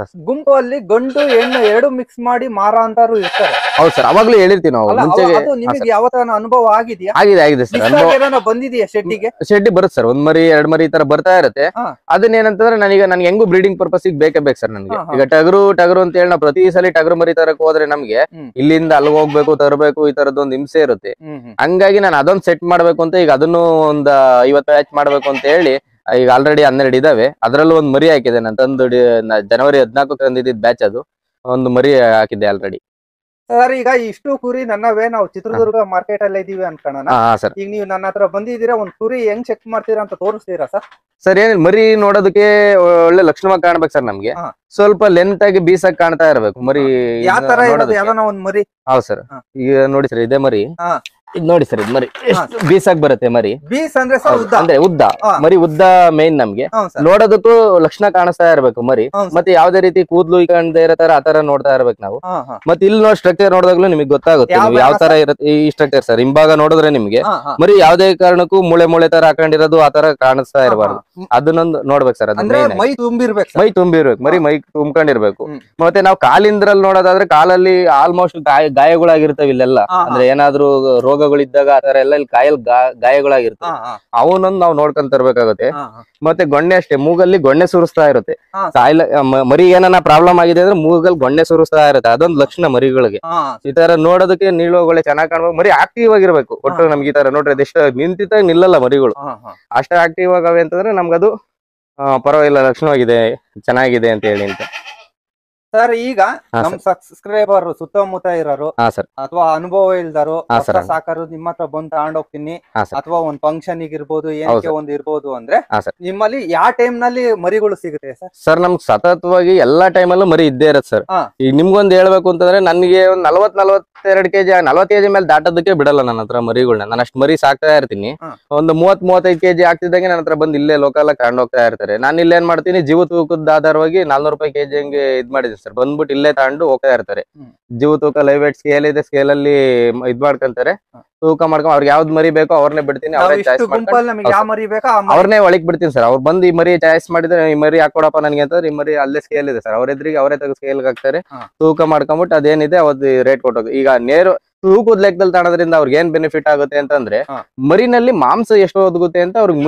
ಗುಂಪಲ್ಲಿ ಗಂಡು ಹೆಣ್ಣು 2 ಮಿಕ್ಸ್ ಮಾಡಿ ಮಾರ ಅಂತಾರು ಇರ್ತಾರೆ. ಹೌದು ಸರ್, ಅವಾಗ್ಲೂ ಹೇಳಿರ್ತೀವಿ ನಾವು ಮುಂಚೆಗೆ. ನಿಮಗೆ ಯಾವತ್ತ ಅನುಭವ ಆಗಿದೆಯಾ? ಆಗಿದೆ ಸರ್. ಅನುಭವ ಬಂದಿದೆಯಾ ಶೆಡ್ಡಿಗೆ? ಶೆಡ್ಡಿ ಬರುತ್ತೆ ಸರ್. 1 ಮರಿ 2 ಮರಿ ಈ ತರ ಬರ್ತಾ ಇರುತ್ತೆ. ಅದನ್ನೇನಂತಂದ್ರೆ ನನ್ಗೆ ಹೆಂಗು ಬ್ರೀಡಿಂಗ್ ಪರ್ಪಸ್ ಬೇಕೇ ಬೇಕು ಸರ್ ನನ್ಗೆ. ಈಗ ಟಗರು ಅಂತ ಹೇಳಿ ನಾವು ಪ್ರತಿ ಸಲ ಟಗರು ಮರಿ ತರಕ್ ಹೋದ್ರೆ ನಮ್ಗೆ ಇಲ್ಲಿಂದ ಅಲ್ಲಿಗೆ ಹೋಗ್ಬೇಕು, ತರಬೇಕು, ಈ ತರದೊಂದು ಹಿಂಸೆ ಇರುತ್ತೆ. ಹಂಗಾಗಿ ನಾನು ಅದೊಂದು ಸೆಟ್ ಮಾಡ್ಬೇಕು ಅಂತ ಈಗ ಅದನ್ನು ಒಂದು 50 ಬ್ಯಾಚ್ ಮಾಡ್ಬೇಕು ಅಂತ ಹೇಳಿ ಈಗ ಆಲ್ರೆಡಿ 12 ಇದಾವೆ. ಅದ್ರಲ್ಲೂ ಒಂದು ಮರಿ ಹಾಕಿದೆ ನಾನು ತಂದು ಜನವರಿ 14 ತಂದಿದ್ದ ಬ್ಯಾಚ್ ಅದು. ಒಂದು ಮರಿ ಹಾಕಿದ್ದೆ ಆಲ್ರೆಡಿ. ಸರ್ ಈಗ ಇಷ್ಟು ಕುರಿ ನನ್ನವೇ, ನಾವು ಚಿತ್ರದುರ್ಗ ಮಾರ್ಕೆಟ್ ಅಲ್ಲೇ ಇದೀವಿ ಅನ್ಕೋಣ. ಸರ್ ಈಗ ನೀವು ನನ್ನ ಹತ್ರ ಬಂದಿದ್ದೀರಾ, ಒಂದ್ ಕುರಿ ಹೆಂಗ್ ಚೆಕ್ ಮಾಡ್ತೀರಾ ಅಂತ ತೋರಿಸ್ತೀರಾ ಸರ್? ಸರ್ ಏನಿಲ್ಲ, ಮರಿ ನೋಡೋದಕ್ಕೆ ಒಳ್ಳೆ ಲಕ್ಷಣವಾಗಿ ಕಾಣ್ಬೇಕು ಸರ್ ನಮ್ಗೆ. ಸ್ವಲ್ಪ ಲೆಂತ್ ಆಗಿ ಬೀಸಾಗಿ ಕಾಣ್ತಾ ಇರ್ಬೇಕು ಮರಿ. ಯಾವ ತರ ಇರೋದು ಯಾವ್ದಾನ ಒಂದ್ ಮರಿ? ಹೌದು ಸರ್. ಈಗ ನೋಡಿ ಸರ್, ಇದೇ ಮರಿ. ಇದ್ ನೋಡಿ ಸರ್, ಇದ್ ಮರಿ ಬೀಸಾಗಿ ಬರುತ್ತೆ ಮರಿ. ಬೀಸ್ ಅಂದ್ರೆ ಸರ್ ಉದ್ದ? ಅಂದ್ರೆ ಉದ್ದ ಮರಿ, ಉದ್ದ ಮೇನ್ ನಮ್ಗೆ. ನೋಡೋದಕ್ಕೂ ಲಕ್ಷಣ ಕಾಣಿಸ್ತಾ ಇರ್ಬೇಕು ಮರಿ. ಮತ್ತೆ ಯಾವ್ದೇ ರೀತಿ ಕೂದ್ಲು ಕಾಣದೇ ಇರೋ ತರ ಆತರ ನೋಡ್ತಾ ಇರ್ಬೇಕು ನಾವು. ಮತ್ತೆ ಇಲ್ಲಿ ನೋಡಿ ಸ್ಟ್ರಕ್ಚರ್ ನೋಡಿದಾಗ್ಲೂ ನಿಮ್ಗೆ ಗೊತ್ತಾಗುತ್ತೆ ನೀವು ಯಾವ ತರ ಇರುತ್ತೆ ಈ ಸ್ಟ್ರಕ್ಚರ್ ಸರ್. ಹಿಂಭಾಗ ನೋಡಿದ್ರೆ ನಿಮ್ಗೆ ಮರಿ ಯಾವ್ದೇ ಕಾರಣಕ್ಕೂ ಮೂಳೆ ತರ ಹಾಕೊಂಡಿರೋದು ಆತರ ಕಾಣಿಸ್ತಾ ಇರಬಾರ್ದು. ಅದನ್ನೊಂದು ನೋಡ್ಬೇಕು ಸರ್. ಅಂದ್ರೆ ಮೈ ತುಂಬಿರ್ಬೇಕು, ಮೈ ಮರಿ ತುಂಬ್ಕೊಂಡಿರ್ಬೇಕು. ಮತ್ತೆ ನಾವು ಕಾಲಿಂದ್ರಲ್ಲಿ ನೋಡೋದಾದ್ರೆ ಕಾಲಲ್ಲಿ ಆಲ್ಮೋಸ್ಟ್ ಗಾಯಗಳಾಗಿರ್ತವೆ ಇಲ್ಲೆಲ್ಲ. ಅಂದ್ರೆ ಏನಾದ್ರು ರೋಗಗಳಿದ್ದಾಗ ಆತರ ಎಲ್ಲ ಇಲ್ಲಿ ಗಾಯಗಳಾಗಿರ್ತವೆ. ಅವನೊಂದು ನಾವು ನೋಡ್ಕೊಂತ ಇರ್ಬೇಕಾಗುತ್ತೆ. ಮತ್ತೆ ಗೊಣ್ಣೆ ಅಷ್ಟೇ, ಮೂಗಲ್ಲಿ ಗೊಣ್ಣೆ ಸುರಿಸ್ತಾ ಇರುತ್ತೆ. ಕಾಯಿಲೆ ಮರಿ ಏನಾನ ಪ್ರಾಬ್ಲಮ್ ಆಗಿದೆ ಅಂದ್ರೆ ಮೂಗಲ್ಲಿ ಗೊಣ್ಣೆ ಸುರಿಸ್ತಾ ಇರುತ್ತೆ. ಅದೊಂದು ಲಕ್ಷಣ ಮರಿಗಳಿಗೆ. ಈ ತರ ನೋಡೋದಕ್ಕೆ ನೀಳುವಗಳೇ ಚೆನ್ನಾಗಿ ಕಾಣ್ಬೇಕು. ಮರಿ ಆಕ್ಟಿವ್ ಆಗಿರ್ಬೇಕು. ಒಟ್ಟು ನಮ್ಗೆ ಈ ತರ ನೋಡ್ರಿ ಅದೆಷ್ಟು ನಿಂತಿದ್ದಾಗ ನಿಲ್ಲಲ್ಲ ಮರಿಗಳು. ಅಷ್ಟೇ ಆಕ್ಟಿವ್ ಆಗವೆ ಅಂತಂದ್ರೆ ನಮ್ಗದು ಪರವಾಗಿಲ್ಲ, ಲಕ್ಷಣವಾಗಿದೆ, ಚೆನ್ನಾಗಿದೆ ಅಂತ ಹೇಳಿ ಅಂತ. ಸರ್ ಈಗ ನಮ್ ಸಬ್ಸ್ಕ್ರೈಬರ್ ಸುತ್ತಮುತ್ತ ಇರೋರು ಅಥವಾ ಅನುಭವ ಇಲ್ದಾರು ಸಾಕಾರು ನಿಮ್ಮ ಹತ್ರ ಬಂದು ತಗೊಂಡೋಗ್ತೀನಿ ಅಥವಾ ಒಂದ್ ಫಂಕ್ಷನ್ ಇರ್ಬೋದು, ಏನಕ್ಕೆ ಒಂದ್ ಇರ್ಬೋದು ಅಂದ್ರೆ ನಿಮ್ಮಲ್ಲಿ ಯಾವ ಟೈಮ್ ನಲ್ಲಿ ಮರಿಗಳು ಸಿಗುತ್ತೆ ಸರ್? ಸರ್ ನಮ್ಗೆ ಸತತವಾಗಿ ಎಲ್ಲಾ ಟೈಮಲ್ಲೂ ಮರಿ ಇದ್ದೇ ಇರತ್ತೆ ಸರ್. ಈಗ ನಿಮ್ಗೊಂದ್ ಹೇಳ್ಬೇಕು ಅಂತಂದ್ರೆ ನನಗೆ ಒಂದ್ 42 ಕೆಜಿ 40 ಕೆಜಿ ಮೇಲೆ ದಾಟೋದಕ್ಕೆ ಬಿಡಲ್ಲ ನನ್ನ ಹತ್ರ ಮರಿಗಳನ್ನ. ನಾನು ಅಷ್ಟು ಮರಿ ಸಾಕ್ತಾ ಇರ್ತೀನಿ. ಒಂದು 30-35 ಕೆಜಿ ಆಗ್ತಿದ್ದಂಗೆ ನನ್ನ ಹತ್ರ ಬಂದು ಇಲ್ಲೇ ಲೋಕಲ್ ತಗೊಂಡ್ ಹೋಗ್ತಾ ಇರ್ತಾರೆ. ನಾನು ಇಲ್ಲೇ ಏನ್ ಮಾಡ್ತೀನಿ, ಜೀವ ತೂಕದ ಆಧಾರವಾಗಿ 400 ರೂಪಾಯಿ ಕೆಜಿ ಹಂಗೆ ಇದ್ ಮಾಡಿದ್ದೀನಿ ಸರ್. ಬಂದ್ಬಿಟ್ಟು ಇಲ್ಲೇ ತಗೊಂಡು ಹೋಗ್ತಾ ಇರ್ತಾರೆ. ಜೀವ ತೂಕ ಲೈವ್ ವೇಟ್ ಸ್ಕೇಲ್ ಇದೆ, ಸ್ಕೇಲ್ ಅಲ್ಲಿ ಇದ್ ಮಾಡ್ಕೊಂತಾರೆ, ತೂಕ ಮಾಡ್ಕೊಂಡ್ ಅವ್ರಿಗೆ ಯಾವ್ದು ಮರಿ ಬೇಕೋ ಅವ್ರನ್ನೇ ಬಿಡ್ತೀನಿ. ಅವ್ರನ್ನೇ ಒಳಗ್ ಬಿಡ್ತೀನಿ ಸರ್. ಅವ್ರು ಬಂದು ಈ ಮರಿ ಚಾಯ್ಸ್ ಮಾಡಿದ್ರೆ ಈ ಮರಿ ಹಾಕೊಡಪ್ಪ ನನ್ಗೆ ಅಂತಂದ್ರೆ ಈ ಮರಿ ಅಲ್ಲೇ ಸ್ಕೇಲ್ ಇದೆ ಸರ್. ಅವ್ರ ಎದುರಿಗೆ ಅವರೇ ತೆಗೆದು ಸ್ಕೇಲ್ ಹಾಕ್ತಾರೆ, ತೂಕ ಮಾಡ್ಕೊಂಡ್ಬಿಟ್ಟು ಅದೇನಿದೆ ಅವತ್ತು ರೇಟ್ ಕೊಟ್ಟೋದು. ಈಗ ನೇರ ತೂಕದ ಲೆಕ್ಕದಲ್ಲಿ ತಗೊಳೋದ್ರಿಂದ ಅವ್ರಿಗೆ ಏನ್ ಬೆನಿಫಿಟ್ ಆಗುತ್ತೆ ಅಂತಂದ್ರೆ ಮರಿನಲ್ಲಿ ಮಾಂಸ ಎಷ್ಟು ಒದಗುತ್ತೆ ಅಂತ ಅವ್ರಿಗೆ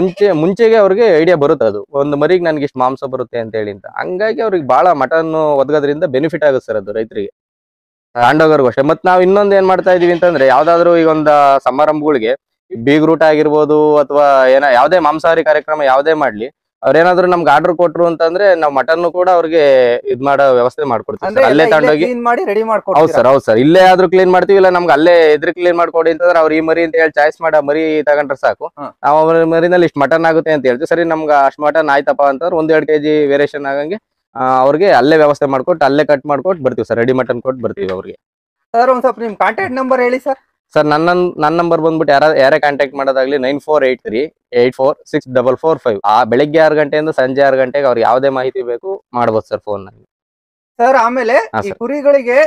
ಮುಂಚೆಗೆ ಅವ್ರಿಗೆ ಐಡಿಯಾ ಬರುತ್ತೆ. ಅದು ಒಂದು ಮರಿಗೆ ನನ್ಗೆ ಇಷ್ಟು ಮಾಂಸ ಬರುತ್ತೆ ಅಂತ ಹೇಳಿ ಅಂತ. ಹಂಗಾಗಿ ಅವ್ರಿಗೆ ಬಹಳ ಮಟನ್ ಒದಗೋದ್ರಿಂದ ಬೆನಿಫಿಟ್ ಆಗುತ್ತೆ ಸರ್ ಅದು ರೈತರಿಗೆ, ತಗೊಂಡೋಗೋರ್ಗು ಅಷ್ಟೇ. ಮತ್ ನಾವ್ ಇನ್ನೊಂದ್ ಏನ್ ಮಾಡ್ತಾ ಇದೀವಿ ಅಂತಂದ್ರೆ ಯಾವ್ದಾದ್ರು ಈಗ ಒಂದು ಸಮಾರಂಭಗಳಿಗೆ ಬೀಗ್ರೂಟ ಆಗಿರ್ಬೋದು ಅಥವಾ ಯಾವ್ದೇ ಮಾಂಸಾಹಾರಿ ಕಾರ್ಯಕ್ರಮ ಯಾವ್ದೇ ಮಾಡ್ಲಿ, ಅವ್ರೇನಾದ್ರು ನಮ್ಗೆ ಆರ್ಡರ್ ಕೊಟ್ರು ಅಂತಂದ್ರೆ ನಾವು ಮಟನ್ ಕೂಡ ಅವ್ರಿಗೆ ಇದ್ ಮಾಡೋ ವ್ಯವಸ್ಥೆ ಮಾಡ್ಕೊಡ್ತೀವಿ. ಅಲ್ಲೇ ತಗೊಂಡೋಗಿ ಹೌದು ಸರ್, ಹೌದು ಸರ್, ಇಲ್ಲೇ ಆದ್ರೂ ಕ್ಲೀನ್ ಮಾಡ್ತೀವಿ. ಇಲ್ಲ ನಮ್ಗೆ ಅಲ್ಲೇ ಎದುರು ಕ್ಲೀನ್ ಮಾಡ್ಕೊಡಿ ಅಂತಂದ್ರೆ ಅವ್ರು ಈ ಮರಿ ಅಂತ ಹೇಳಿ ಚಾಯ್ಸ್ ಮಾಡೋ ಮರಿ ತಗೊಂಡ್ರೆ ಸಾಕು. ನಾವು ಅವ್ರ ಮರಿನಲ್ಲಿ ಇಷ್ಟು ಮಟನ್ ಆಗುತ್ತೆ ಅಂತ ಹೇಳ್ತೀವಿ. ಸರಿ ನಮ್ಗೆ ಅಷ್ಟು ಮಟನ್ ಆಯ್ತಪ್ಪ ಅಂತಂದ್ರೆ 1-2 ಕೆಜಿ ವೇರಿಯೇಷನ್ ಆಗಂಗೆ ಅವ್ರಿಗೆ ಅಲ್ಲೇ ವ್ಯವಸ್ಥೆ ಮಾಡ್ಕೊಟ್ಟು ಅಲ್ಲೇ ಕಟ್ ಮಾಡ್ಕೊಟ್ಟು ಬರ್ತೀವಿ ಸರ್. ರೆಡಿ ಮಟನ್ ಕೊಟ್ಟು ಬರ್ತೀವಿ ಅವ್ರಿಗೆ. ಸರ್ ಒಂದ್ ಸ್ವಲ್ಪ ನಿಮ್ ಕಾಂಟ್ಯಾಕ್ಟ್ ನಂಬರ್ ಹೇಳಿ ಸರ್. ಸರ್ ನನ್ನ ನಂಬರ್ ಬಂದ್ಬಿಟ್ಟು ಯಾರೇ ಕಾಂಟ್ಯಾಕ್ಟ್ ಮಾಡೋದಾಗ್ಲಿ 9483844645. ಬೆಳಿಗ್ಗೆ 6 ಗಂಟೆಯಿಂದ ಸಂಜೆ 6 ಗಂಟೆಗೆ ಅವ್ರಿಗೆ ಯಾವ್ದೇ ಮಾಹಿತಿ ಬೇಕು ಮಾಡ್ಬೋದು ಸರ್ ಫೋನ್ ನಲ್ಲಿ. ಸರ್ ಆಮೇಲೆ ಈ ಕುರಿಗಳಿಗೆ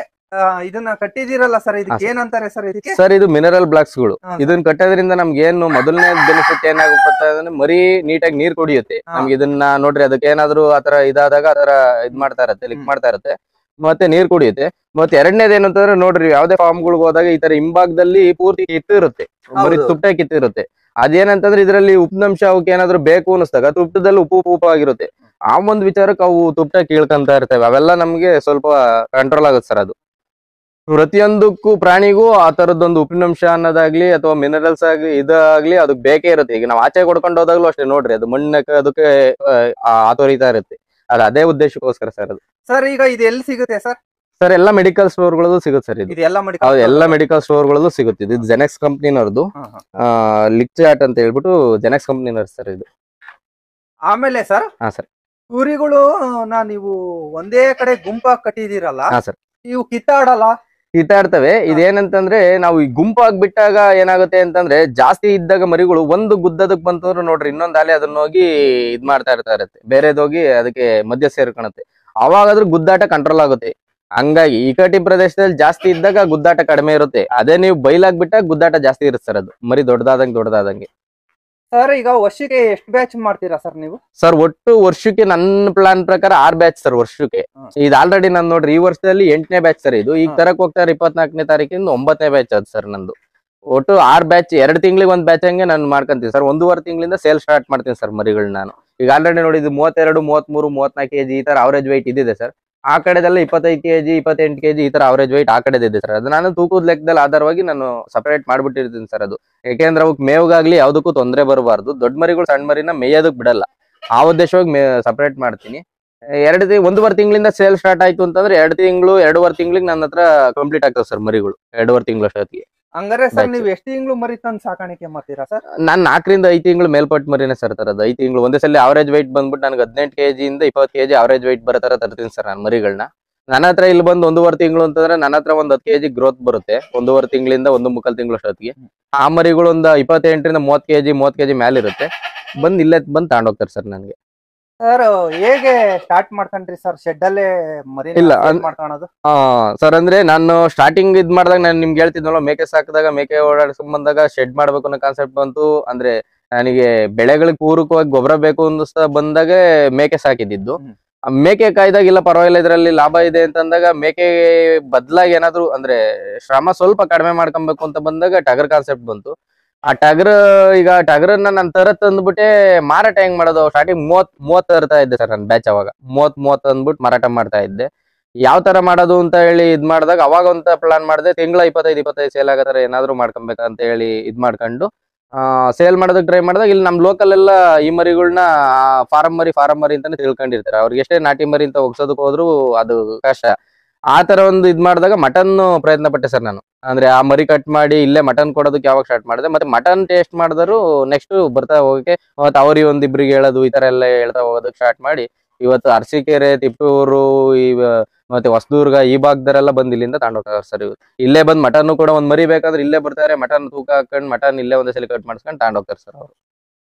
ಇದನ್ನ ಕಟ್ಟಿದಿರಲ್ಲ ಸರ್, ಇದಕ್ಕೆ ಏನಂತಾರೆ ಸರ್? ಇದಕ್ಕೆ ಸರ್ ಇದು ಮಿನರಲ್ ಬ್ಲಾಕ್ಸ್ ಗಳು. ಇದನ್ನ ಕಟ್ಟೋದ್ರಿಂದ ನಮ್ಗೆ ಏನು ಮೊದಲನೇ ಬೆನಿಫಿಟ್ ಏನಾಗುತ್ತೆ ಅಂದ್ರೆ ಮರಿ ನೀಟಾಗಿ ನೀರ್ ಕುಡಿಯುತ್ತೆ. ನಮ್ಗೆ ಇದನ್ನ ನೋಡ್ರಿ, ಅದಕ್ಕೆ ಏನಾದ್ರು ಆತರ ಇದಾದಾಗ ಆತರ ಇದ್ ಮಾಡ್ತಾ ಇರತ್ತೆ, ಲಿಕ್ ಮಾಡ್ತಾ ಇರತ್ತೆ, ಮತ್ತೆ ನೀರ್ ಕುಡಿಯುತ್ತೆ. ಮತ್ತೆ ಎರಡನೇದು ಏನಂತಂದ್ರೆ ನೋಡ್ರಿ, ಯಾವ್ದೇ ಫಾರ್ಮ್ ಗಳಿಗೆ ಹೋದಾಗ ಈ ತರ ಹಿಂಭಾಗದಲ್ಲಿ ಪೂರ್ತಿ ಕಿತ್ತಿರುತ್ತೆ, ಮರಿ ತುಪ್ಪ ಕಿತ್ತಿರುತ್ತೆ. ಅದೇನಂತಂದ್ರೆ ಇದರಲ್ಲಿ ಉಪ್ಪಿನಂಶ ಅವಕ್ಕೆ ಏನಾದ್ರು ಬೇಕು ಅನಿಸ್ದಾಗ ತುಪ್ಪದಲ್ಲಿ ಉಪ್ಪು ಆಗಿರುತ್ತೆ. ಆ ಒಂದು ವಿಚಾರಕ್ಕೆ ಅವು ತುಪ್ಪ ಕೀಳ್ಕೊಂತ ಇರ್ತವೆ. ಅವೆಲ್ಲ ನಮ್ಗೆ ಸ್ವಲ್ಪ ಕಂಟ್ರೋಲ್ ಆಗುತ್ತೆ ಸರ್. ಅದು ಪ್ರತಿಯೊಂದಕ್ಕೂ ಪ್ರಾಣಿಗೂ ಆ ತರದೊಂದು ಉಪ್ಪಿನಂಶ ಅನ್ನೋದಾಗ್ಲಿ ಅಥವಾ ಮಿನರಲ್ಸ್ ಆಗ್ಲಿ ಇದಾಗ್ಲಿ ಅದಕ್ಕೆ ಬೇಕೇ ಇರುತ್ತೆ. ಈಗ ನಾವು ಆಚೆ ಕೊಡ್ಕೊಂಡು ಹೋದಾಗ್ಲೂ ಅಷ್ಟೇ ನೋಡ್ರಿ, ಅದು ಮಣ್ಣಕ್ಕೆ ಅದಕ್ಕೆ ಆತೋರಿತಾ ಇರುತ್ತೆ. ಅದೇ ಉದ್ದೇಶಕ್ಕೋಸ್ಕರ ಸರ್ ಅದು. ಸರ್ ಈಗ ಇದು ಎಲ್ಲಿ ಸಿಗುತ್ತೆ ಸರ್? ಸರ್ ಎಲ್ಲ ಮೆಡಿಕಲ್ ಸ್ಟೋರ್ ಗಳಲ್ಲೂ ಸಿಗುತ್ತೆ ಸರ್. ಇದು ಎಲ್ಲ ಮೆಡಿಕಲ್ ಸ್ಟೋರ್ ಗಳಲ್ಲೂ ಸಿಗುತ್ತೆ. ಇದು ಜೆನೆಕ್ಸ್ ಕಂಪ್ನಿನವ್ರದ್ದು, ಲಿಕ್ಚಾಟ್ ಅಂತ ಹೇಳ್ಬಿಟ್ಟು ಜೆನೆಕ್ಸ್ ಕಂಪ್ನಿನವ್ರು ಸರ್ ಇದು. ಆಮೇಲೆ ಸರ್ ಕುರಿಗಳು ನೀವು ಒಂದೇ ಕಡೆ ಗುಂಪಾಗಿ ಕಟ್ಟಿದಿರಲ್ಲ ಸರ್, ಇವು ಕಿತ್ತಾಡ್ತವೆ. ಇದೇನಂತಂದ್ರೆ ನಾವು ಈ ಗುಂಪಾಗಿ ಬಿಟ್ಟಾಗ ಏನಾಗುತ್ತೆ ಅಂತಂದ್ರೆ ಜಾಸ್ತಿ ಇದ್ದಾಗ ಮರಿಗಳು ಒಂದು ಗುದ್ದದಕ್ ಬಂತಂದ್ರೆ ನೋಡ್ರಿ ಇನ್ನೊಂದ್ ಅಲೆ ಅದನ್ನ ಹೋಗಿ ಇದ್ ಮಾಡ್ತಾ ಇರುತ್ತೆ, ಬೇರೆದೋಗಿ ಅದಕ್ಕೆ ಮಧ್ಯ ಸೇರ್ಕೊಳತ್ತೆ. ಅವಾಗಾದ್ರೂ ಗುದ್ದಾಟ ಕಂಟ್ರೋಲ್ ಆಗುತ್ತೆ. ಹಂಗಾಗಿ ಇಕಟಿ ಪ್ರದೇಶದಲ್ಲಿ ಜಾಸ್ತಿ ಇದ್ದಾಗ ಗುದ್ದಾಟ ಕಡಿಮೆ ಇರುತ್ತೆ. ಅದೇ ನೀವು ಬೈಲಾಗ್ಬಿಟ್ಟಾಗ ಗುದ್ದಾಟ ಜಾಸ್ತಿ ಇರುತ್ತೆ ಸರ್. ಅದು ಮರಿ ದೊಡ್ಡದಾದಂಗೆ. ಸರ್ ಈಗ ವರ್ಷಕ್ಕೆ ಎಷ್ಟು ಬ್ಯಾಚ್ ಮಾಡ್ತೀರಾ ಸರ್ ನೀವು? ಸರ್ ಒಟ್ಟು ವರ್ಷಕ್ಕೆ ನನ್ನ ಪ್ಲಾನ್ ಪ್ರಕಾರ 6 ಬ್ಯಾಚ್ ಸರ್ ವರ್ಷಕ್ಕೆ. ಇದು ಆಲ್ರೆಡಿ ನಾನು ನೋಡ್ರಿ ಈ ವರ್ಷದಲ್ಲಿ 8ನೇ ಬ್ಯಾಚ್ ಸರ್ ಇದು. ಈಗ ತರಕ್ ಹೋಗ್ತಾರೆ 24ನೇ ತಾರೀಕಿಂದ 9ನೇ ಬ್ಯಾಚ್ ಅದು ಸರ್ ನಂದು. ಒಟ್ಟು 6 ಬ್ಯಾಚ್, 2 ತಿಂಗಳಿಗೆ 1 ಬ್ಯಾಚ್ ಹಂಗೆ ನಾನು ಮಾಡ್ಕೊಂತೀನಿ ಸರ್. 1.5 ತಿಂಗಳಿಂದ ಸೇಲ್ ಸ್ಟಾರ್ಟ್ ಮಾಡ್ತೀನಿ ಸರ್ ಮರಿಗಳು ನಾನು. ಈಗ ಆಲ್ರೆಡಿ ನೋಡಿ ಇದು 32, 33, 34 ಕೆಜಿ ಈ ತರ ಅವರೇಜ್ ವೈಟ್ ಇದಿದೆ ಸರ್. ಆ ಕಡೆದೆಲ್ಲ 25 ಕೆಜಿ 28 ಕೆಜಿ ಈ ತರ ಅವರೇಜ್ ವೈಟ್ ಆ ಕಡೆದಿದೆ ಸರ್. ಅದು ನಾನು ತೂಕದ ಲೆಕ್ಕದಲ್ಲಿ ಆಧಾರವಾಗಿ ನಾನು ಸಪರೇಟ್ ಮಾಡ್ಬಿಟ್ಟಿರ್ತೀನಿ ಸರ್. ಅದು ಯಾಕೆಂದ್ರೆ ಅವಕ್ಕೆ ಮೇವ್ಗಾಗ್ಲಿ ಯಾವ್ದಕ್ಕೂ ತೊಂದರೆ ಬರಬಾರ್ದು. ದೊಡ್ಡ ಮರಿಗಳು ಸಣ್ಣ ಮರಿನ ಮೇಯೋದಕ್ ಬಿಡಲ್ಲ. ಆ ಉದ್ದೇಶವಾಗಿ ಸಪರೇಟ್ ಮಾಡ್ತೀನಿ. 1.5 ತಿಂಗಳಿಂದ ಸೇಲ್ ಸ್ಟಾರ್ಟ್ ಆಯ್ತು ಅಂತಂದ್ರೆ 2 ತಿಂಗಳು 2.5 ತಿಂಗಳಿಗೆ ನನ್ನ ಹತ್ರ ಕಂಪ್ಲೀಟ್ ಆಗ್ತದೆ ಸರ್ ಮರಿಗಳು. 2.5 ತಿಂಗಳು ಅಷ್ಟೊತ್ತಿಗೆ. ಹಂಗಾರೆ ಸರ್ ನೀವು ಎಷ್ಟು ತಿಂಗಳು ಮರಿ ತಂದು ಸಾಕಾಣಿಕೆ ಮಾಡ್ತೀರಾ ಸರ್? ನಾನ್ 4 ರಿಂದ 5 ತಿಂಗಳು ಮೇಲ್ಪಟ್ಟು ಮರಿನೇ ಸರ್ ತರೋದು. 5 ತಿಂಗಳು ಒಂದೇ ಸಲ ಅವರೇಜ್ ವೈಟ್ ಬಂದ್ಬಿಟ್ಟು ನನಗೆ 18 kg ಇಂದ 20 kg ಅವರೇಜ್ ವೈಟ್ ಬರೋ ತರ ತರ್ತೀನಿ ಸರ್ ನಾನು ಮರಿಗಳನ್ನ. ನನ್ನ ಹತ್ರ ಇಲ್ಲಿ ಬಂದು 1.5 ತಿಂಗಳು ಅಂತಂದ್ರೆ ನನ್ನ ಹತ್ರ ಒಂದು 10 kg ಗ್ರೋತ್ ಬರುತ್ತೆ 1.5 ತಿಂಗಳಿಂದ 1.25 ತಿಂಗಳು ಅಷ್ಟೊತ್ತಿಗೆ. ಆ ಮರಿಗಳು ಒಂದು 28 ರಿಂದ 30 kg ಮೇಲೆ ಇರುತ್ತೆ. ಇಲ್ಲೇ ಬಂದು ತಗೊಂಡೋಗ್ತಾರೆ ಸರ್ ನನಗೆ. ಸರ್ ಹೇಗೆ ಸ್ಟಾರ್ಟ್ ಮಾಡ್ಕೊಂಡ್ರಿ ಸರ್? ಶೆಡ್ ಅಲ್ಲೇ ಮರಿ ಇಲ್ಲ ಮಾಡ್ಕೊಳ್ಳೋದು? ಸರ್ ಅಂದ್ರೆ ನಾನು ಸ್ಟಾರ್ಟಿಂಗ್ ಇದ್ ಮಾಡಿದಾಗ ನಾನು ನಿಮ್ಗೆ ಹೇಳ್ತಿದ್ನಲ್ಲ, ಮೇಕೆ ಸಾಕಿದಾಗ ಮೇಕೆ ಓಡಾಡ್ಸ್ಕೊಂಡ್ ಬಂದಾಗ ಶೆಡ್ ಮಾಡ್ಬೇಕು ಅನ್ನೋ ಕಾನ್ಸೆಪ್ಟ್ ಬಂತು. ಅಂದ್ರೆ ನನಗೆ ಬೆಳೆಗಳಿಗೆ ಪೂರಕವಾಗಿ ಗೊಬ್ಬರ ಬೇಕು ಅನ್ನಿಸ್ತಾ ಬಂದಾಗ ಮೇಕೆ ಸಾಕಿದ್ದು. ಮೇಕೆ ಕಾಯ್ದಾಗ ಇಲ್ಲ ಪರವಾಗಿಲ್ಲ ಇದ್ರಲ್ಲಿ ಲಾಭ ಇದೆ ಅಂತಂದಾಗ ಮೇಕೆ ಬದಲಾಗಿ ಏನಾದ್ರು ಅಂದ್ರೆ ಶ್ರಮ ಸ್ವಲ್ಪ ಕಡಿಮೆ ಮಾಡ್ಕೊಬೇಕು ಅಂತ ಬಂದಾಗ ಟಗರ್ ಕಾನ್ಸೆಪ್ಟ್ ಬಂತು. ಆ ಈಗ ಟಗರನ್ನ ನಾನು ತಂದ್ಬಿಟ್ಟೆ ಮಾರಾಟ ಹೆಂಗ್ ಮಾಡೋದು? ಸ್ಟಾರ್ಟಿಂಗ್ 30 ತರ್ತಾ ಇದ್ದೆ ಸರ್ ನಾನು ಬ್ಯಾಚ್. ಅವಾಗ 30 ಅಂದ್ಬಿಟ್ಟು ಮಾರಾಟ ಮಾಡ್ತಾ ಇದ್ದೆ. ಯಾವ ತರ ಮಾಡೋದು ಅಂತ ಹೇಳಿ ಇದ್ ಮಾಡಿದಾಗ ಅವಾಗ ಅಂತ ಪ್ಲಾನ್ ಮಾಡಿದೆ, ತಿಂಗಳ 25 ಸೇಲ್ ಆಗೋ ತರ ಏನಾದ್ರು ಮಾಡ್ಕೊಬೇಕಂತ ಹೇಳಿ ಇದ್ ಮಾಡ್ಕೊಂಡು ಸೇಲ್ ಮಾಡೋದಕ್ಕೆ ಟ್ರೈ ಮಾಡಿದಾಗ ಇಲ್ಲಿ ನಮ್ ಲೋಕಲ್ ಎಲ್ಲ ಈ ಮರಿಗಳನ್ನ ಫಾರಂ ಮರಿ ಅಂತಾನೆ ತಿಳ್ಕೊಂಡಿರ್ತಾರೆ. ಅವ್ರಿಗೆ ಎಷ್ಟೇ ನಾಟಿ ಮರಿ ಅಂತ ಒಗ್ಸೋದಕ್ಕೆ ಹೋದ್ರು ಅದು ಕಷ್ಟ. ಆ ತರ ಒಂದು ಇದ್ ಮಾಡಿದಾಗ ಮಟನ್ ಪ್ರಯತ್ನ ಪಟ್ಟೆ ಸರ್ ನಾನು. ಅಂದ್ರೆ ಆ ಮರಿ ಕಟ್ ಮಾಡಿ ಇಲ್ಲೇ ಮಟನ್ ಕೊಡೋದಕ್ಕೆ ಯಾವಾಗ ಸ್ಟಾರ್ಟ್ ಮಾಡಿದೆ. ಮತ್ತೆ ಮಟನ್ ಟೇಸ್ಟ್ ಮಾಡಿದ್ರು ನೆಕ್ಸ್ಟ್ ಬರ್ತಾ ಹೋಗಕ್ಕೆ ಮತ್ತೆ ಅವ್ರಿಗೆ ಒಂದಿಬ್ರಿಗೆ ಹೇಳೋದು ಈ ತರ ಎಲ್ಲ ಹೇಳ್ತಾ ಹೋಗೋದಕ್ಕೆ ಸ್ಟಾರ್ಟ್ ಮಾಡಿ ಇವತ್ತು ಅರಸೀಕೆರೆ, ತಿಪ್ಟೂರು, ಮತ್ತೆ ಹೊಸದುರ್ಗ ಈ ಭಾಗದವರೆಲ್ಲ ಬಂದು ಇಲ್ಲಿಂದ ತಗೊಂಡೋಗ್ತಾರೆ ಸರ್. ಇವತ್ತು ಇಲ್ಲೇ ಬಂದು ಮಟನ್ ಕೂಡ ಒಂದ್ ಮರಿ ಬೇಕಾದ್ರೆ ಇಲ್ಲೇ ಬರ್ತಾರೆ, ಮಟನ್ ತೂಕ ಹಾಕೊಂಡು ಮಟನ್ ಇಲ್ಲೇ ಒಂದೇ ಸಲ ಕಟ್ ಮಾಡಿಸ್ಕೊಂಡು ತಗೊಂಡೋಗ್ತಾರೆ ಸರ್ ಅವರು.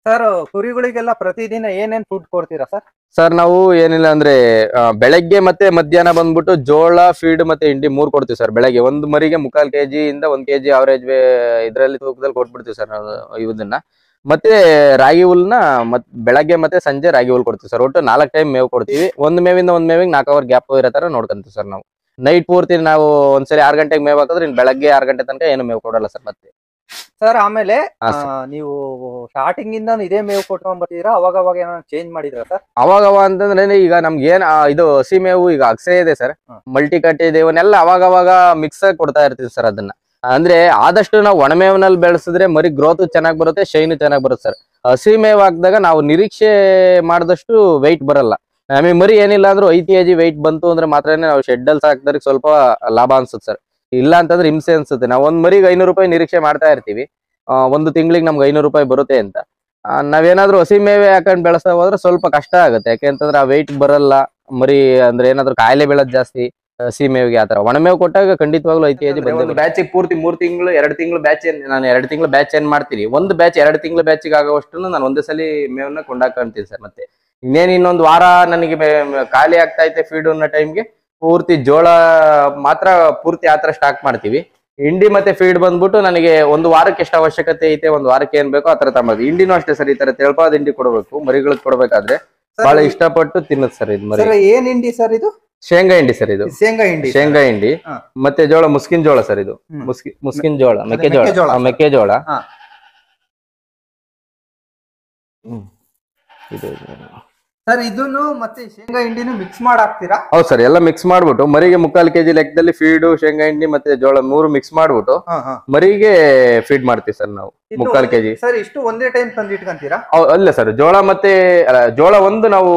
ಸರ್ ಕುರಿಗಳಿಗೆಲ್ಲ ಪ್ರತಿದಿನ ಏನೇನ್ ಫುಡ್ ಕೊಡ್ತೀರಾ ಸರ್? ಸರ್ ನಾವು ಏನಿಲ್ಲ ಅಂದ್ರೆ ಬೆಳಗ್ಗೆ ಮತ್ತೆ ಮಧ್ಯಾಹ್ನ ಬಂದ್ಬಿಟ್ಟು ಜೋಳ, ಫೀಡ್ ಮತ್ತೆ ಹಿಂಡಿ 3 ಕೊಡ್ತೀವಿ ಸರ್. ಬೆಳಗ್ಗೆ ಒಂದು ಮರಿಗೆ 3/4 kg ಇಂದ 1 kg ಅವರೇಜ್ ಇದ್ರಲ್ಲಿ ತೂಕದಲ್ಲಿ ಕೊಟ್ಬಿಡ್ತೀವಿ ಸರ್ ನಾವು ಇವನ್ನ. ಮತ್ತೆ ರಾಗಿ ಹುಲ್ನ ಬೆಳಗ್ಗೆ ಮತ್ತೆ ಸಂಜೆ ರಾಗಿ ಹುಲ್ ಕೊಡ್ತೀವಿ ಸರ್. ಒಟ್ಟು 4 ಟೈಮ್ ಮೇವು ಕೊಡ್ತೀವಿ. ಒಂದ್ ಮೇವಿಂದ ಒಂದ್ ಮೇವಿಗೆ 4 ಅವರ್ ಗ್ಯಾಪ್ ಇರೋ ತರ ನೋಡ್ಕೊಂತೀವಿ ಸರ್ ನಾವು. ನೈಟ್ ಪೂರ್ತಿ ನಾವು ಒಂದ್ಸರಿ 6 ಗಂಟೆಗೆ ಮೇವು ಹಾಕಿದ್ರೆ ಇನ್ನು ಬೆಳಗ್ಗೆ 6 ಗಂಟೆ ತನಕ ಏನು ಮೇವು ಕೊಡಲ್ಲ ಸರ್ ಮತ್ತೆ. ಸರ್ ಆಮೇಲೆ ನೀವು ಸ್ಟಾರ್ಟಿಂಗ್ ಇಂದ ಇದೇ ಮೇವು ಕೊಟ್ಕೊಂಡ್ ಬರ್ತೀರಾ? ಅವಾಗ ಏನಾದ್ರು ಚೇಂಜ್ ಮಾಡಿದ್ರ ಸರ್? ಅವಾಗ ಅಂತಂದ್ರೆ ಈಗ ನಮ್ಗೆ ಏನ್ ಇದು ಹಸಿ ಮೇವು ಈಗ ಅಕ್ಸೆ ಇದೆ ಸರ್, ಮಲ್ಟಿ ಕಟ್ ಇದೆ, ಇವನ್ನೆಲ್ಲ ಅವಾಗ ಮಿಕ್ಸ್ ಆಗಿ ಕೊಡ್ತಾ ಇರ್ತೀವಿ ಸರ್. ಅದನ್ನ ಅಂದ್ರೆ ಆದಷ್ಟು ನಾವು ಒಣಮೇವ್ನಲ್ಲಿ ಬೆಳೆಸಿದ್ರೆ ಮರಿ ಗ್ರೋತ್ ಚೆನ್ನಾಗಿ ಬರುತ್ತೆ, ಶೈನ್ ಚೆನ್ನಾಗಿ ಬರುತ್ತೆ ಸರ್. ಹಸಿ ಮೇವ್ ಹಾಕಿದಾಗ ನಾವು ನಿರೀಕ್ಷೆ ಮಾಡಿದಷ್ಟು ವೆಯ್ಟ್ ಬರಲ್ಲ. ನಮಗೆ ಮರಿ ಏನಿಲ್ಲ ಅಂದ್ರೂ 5 kg ವೆಯ್ಟ್ ಬಂತು ಅಂದ್ರೆ ಮಾತ್ರನೇ ನಾವು ಶೆಡ್ ಅಲ್ಲಿ ಸಾಕಿದ್ರೆ ಸ್ವಲ್ಪ ಲಾಭ ಅನ್ಸುತ್ತೆ ಸರ್. ಇಲ್ಲ ಅಂತಂದ್ರೆ ಹಿಂಸೆ ಅನ್ಸುತ್ತೆ. ನಾವು ಒಂದ್ ಮರಿಗೆ 500 ರೂಪಾಯಿ ನಿರೀಕ್ಷೆ ಮಾಡ್ತಾ ಇರ್ತೀವಿ, 1 ತಿಂಗಳಿಗೆ ನಮ್ಗೆ 500 ರೂಪಾಯಿ ಬರುತ್ತೆ ಅಂತ. ನಾವೇನಾದ್ರೂ ಹಸಿ ಮೇವೆ ಹಾಕೊಂಡ್ ಬೆಳೆಸ್ತಾ ಹೋದ್ರೆ ಸ್ವಲ್ಪ ಕಷ್ಟ ಆಗುತ್ತೆ. ಯಾಕೆಂತಂದ್ರೆ ಆ ವೆಯ್ಟ್ ಬರಲ್ಲ ಮರಿ. ಅಂದ್ರೆ ಏನಾದ್ರು ಕಾಯಿಲೆ ಬೀಳೋದ್ ಜಾಸ್ತಿ ಹಸಿ ಮೇವಿಗೆ. ಆತರ ಒಣಮೇವು ಕೊಟ್ಟಾಗ ಖಂಡಿತವಾಗ್ಲೂ 5 kg ಬಂದ ಬ್ಯಾಚ್ ಪೂರ್ತಿ 3 ತಿಂಗಳು 2 ತಿಂಗಳು ಬ್ಯಾಚ್ ನಾನು 2 ತಿಂಗಳು ಬ್ಯಾಚ್ ಏನ್ ಮಾಡ್ತೀನಿ, ಒಂದು ಬ್ಯಾಚ್ 2 ತಿಂಗಳು ಬ್ಯಾಚಿಗೆ ಆಗೋವಷ್ಟು ನಾನು ಒಂದೇ ಸಲ ಮೇವನ್ನ ಕೊಂಡಾಕೊಂತೀನಿ ಸರ್. ಮತ್ತೆ ಇನ್ನೊಂದು ವಾರ ನನಗೆ ಖಾಲಿ ಆಗ್ತಾ ಐತೆ ಫೀಡ್ ಅನ್ನೋ ಟೈಮ್ಗೆ ಪೂರ್ತಿ ಜೋಳ ಮಾತ್ರ ಪೂರ್ತಿ ಆತರ ಸ್ಟಾಕ್ ಮಾಡ್ತೀವಿ. ಹಿಂಡಿ ಮತ್ತೆ ಫೀಡ್ ಬಂದ್ಬಿಟ್ಟು ನನಗೆ ಒಂದು ವಾರಕ್ಕೆ ಎಷ್ಟು ಅವಶ್ಯಕತೆ ಐತೆ, ಒಂದು ವಾರಕ್ಕೆ ಏನ್ ಬೇಕೋ ಆತರ ತಗೊಂಡು. ಹಿಂಡಿನೂ ಅಷ್ಟೇ ಸರ್, ಈ ತರ ತೆಳ್ಪಾದ ಹಿಂಡಿ ಕೊಡಬೇಕು ಮರಿಗಳಿಗೆ. ಕೊಡ್ಬೇಕಾದ್ರೆ ಬಹಳ ಇಷ್ಟಪಟ್ಟು ತಿನ್ನತ್ ಸರ್ ಇದು ಮರಿ. ಏನ್ ಹಿಂಡಿ ಸರ್ ಇದು? ಶೇಂಗಾ ಹಿಂಡಿ ಸರ್ ಇದು. ಶೇಂಗಾ ಹಿಂಡಿ ಮತ್ತೆ ಜೋಳ, ಮುಸ್ಕಿನ್ ಜೋಳ ಸರ್ ಇದು. ಮುಸ್ಕಿನ್ ಜೋಳ, ಮೆಕ್ಕೆಜೋಳ. ಸರ್ ಇದನ್ನು ಮತ್ತೆ ಶೇಂಗಾ ಹಿಂಡಿನೂ ಮಿಕ್ಸ್ ಮಾಡಿ ಹಾಕ್ತೀರಾ? ಹೌದು ಸರ್, ಎಲ್ಲ ಮಿಕ್ಸ್ ಮಾಡ್ಬಿಟ್ಟು ಮರಿಗೆ 3/4 kg ಲೆಕ್ಕದಲ್ಲಿ ಫೀಡು, ಶೇಂಗಾ ಹಿಂಡಿ ಮತ್ತೆ ಜೋಳ 3 ಮಿಕ್ಸ್ ಮಾಡ್ಬಿಟ್ಟು ಮರಿಗೆ ಫೀಡ್ ಮಾಡ್ತೀವಿ ಸರ್ ನಾವು 3/4 kg. ಸರ್ ಇಷ್ಟು ಒಂದೇ ಟೈಮ್ ತಂದು ಇಟ್ಕೊಂತೀರಾ? ಅಲ್ಲ ಸರ್, ಜೋಳ ಒಂದು ನಾವು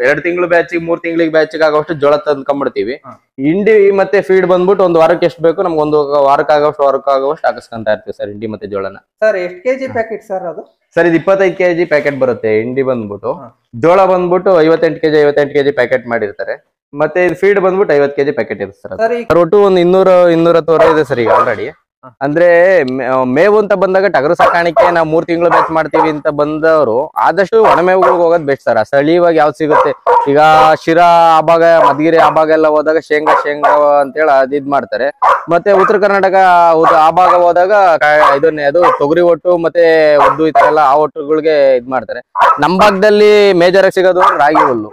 2 ತಿಂಗಳು ಬ್ಯಾಚಿಗೆ 3 ತಿಂಗಳಿಗೆ ಬ್ಯಾಚಿಗೆ ಆಗೋಷ್ಟು ಜೋಳ ತಂದ್ಕೊಂಡ್ಬಿಡ್ತೀವಿ. ಹಿಂಡಿ ಮತ್ತೆ ಫೀಡ್ ಬಂದ್ಬಿಟ್ಟು ಒಂದು ವಾರಕ್ಕೆ ಎಷ್ಟು ಬೇಕು ನಮ್ಗೆ ಒಂದು ವಾರಕ್ಕೆ ಆಗೋಷ್ಟು ಹಾಕಿಸ್ಕೊಂತ ಇರ್ತೀವಿ ಸರ್ ಹಿಂಡಿ ಮತ್ತೆ ಜೋಳನ. ಸರ್ ಎಷ್ಟು ಕೆಜಿ ಪ್ಯಾಕೆಟ್ ಸರ್ ಅದು? ಸರ್ ಇದು 25 kg ಪ್ಯಾಕೆಟ್ ಬರುತ್ತೆ ಹಿಂಡಿ ಬಂದ್ಬಿಟ್ಟು. ಜೋಳ ಬಂದ್ಬಿಟ್ಟು 58 kg ಪ್ಯಾಕೆಟ್ ಮಾಡಿರ್ತಾರೆ. ಮತ್ತೆ ಇದು ಫೀಡ್ ಬಂದ್ಬಿಟ್ಟು 50 kg ಪ್ಯಾಕೆಟ್ ಇರುತ್ತೆ ಸರ್. ಒಟ್ಟು ಒಂದು 200 ಇದೆ ಸರ್ ಈಗ ಆಲ್ರೆಡಿ. ಅಂದ್ರೆ ಮೇವು ಅಂತ ಬಂದಾಗ ಟಗರು ಸಾಕಾಣಿಕೆ ನಾವು 3 ತಿಂಗಳು ಬ್ಯಾಚ್ ಮಾಡ್ತೀವಿ ಅಂತ ಬಂದವರು ಆದಷ್ಟು ಒಣಮೇವುಗಳಿಗೆ ಹೋಗೋದು ಬೆಸ್ಟ್ ಸರ್. ಸ್ಥಳೀಯವಾಗಿ ಯಾವ್ದು ಸಿಗುತ್ತೆ ಈಗ ಶಿರಾ ಆ ಭಾಗ, ಮಧುಗಿರಿ ಆ ಭಾಗ ಎಲ್ಲ ಹೋದಾಗ ಶೇಂಗಾ ಅಂತೇಳಿ ಅದಿದ್ ಮಾಡ್ತಾರೆ. ಮತ್ತೆ ಉತ್ತರ ಕರ್ನಾಟಕ ಆ ಭಾಗ ಹೋದಾಗ ಅದು ತೊಗರಿ ಒಟ್ಟು ಮತ್ತೆ ಉದ್ದು ಈ ತರ ಎಲ್ಲ ಆ ಒಟ್ಟುಗಳಿಗೆ ಇದ್ ಮಾಡ್ತಾರೆ. ನಮ್ ಭಾಗದಲ್ಲಿ ಮೇಜರ್ ಆಗಿ ಸಿಗೋದು ರಾಗಿ ಹುಲ್ಲು,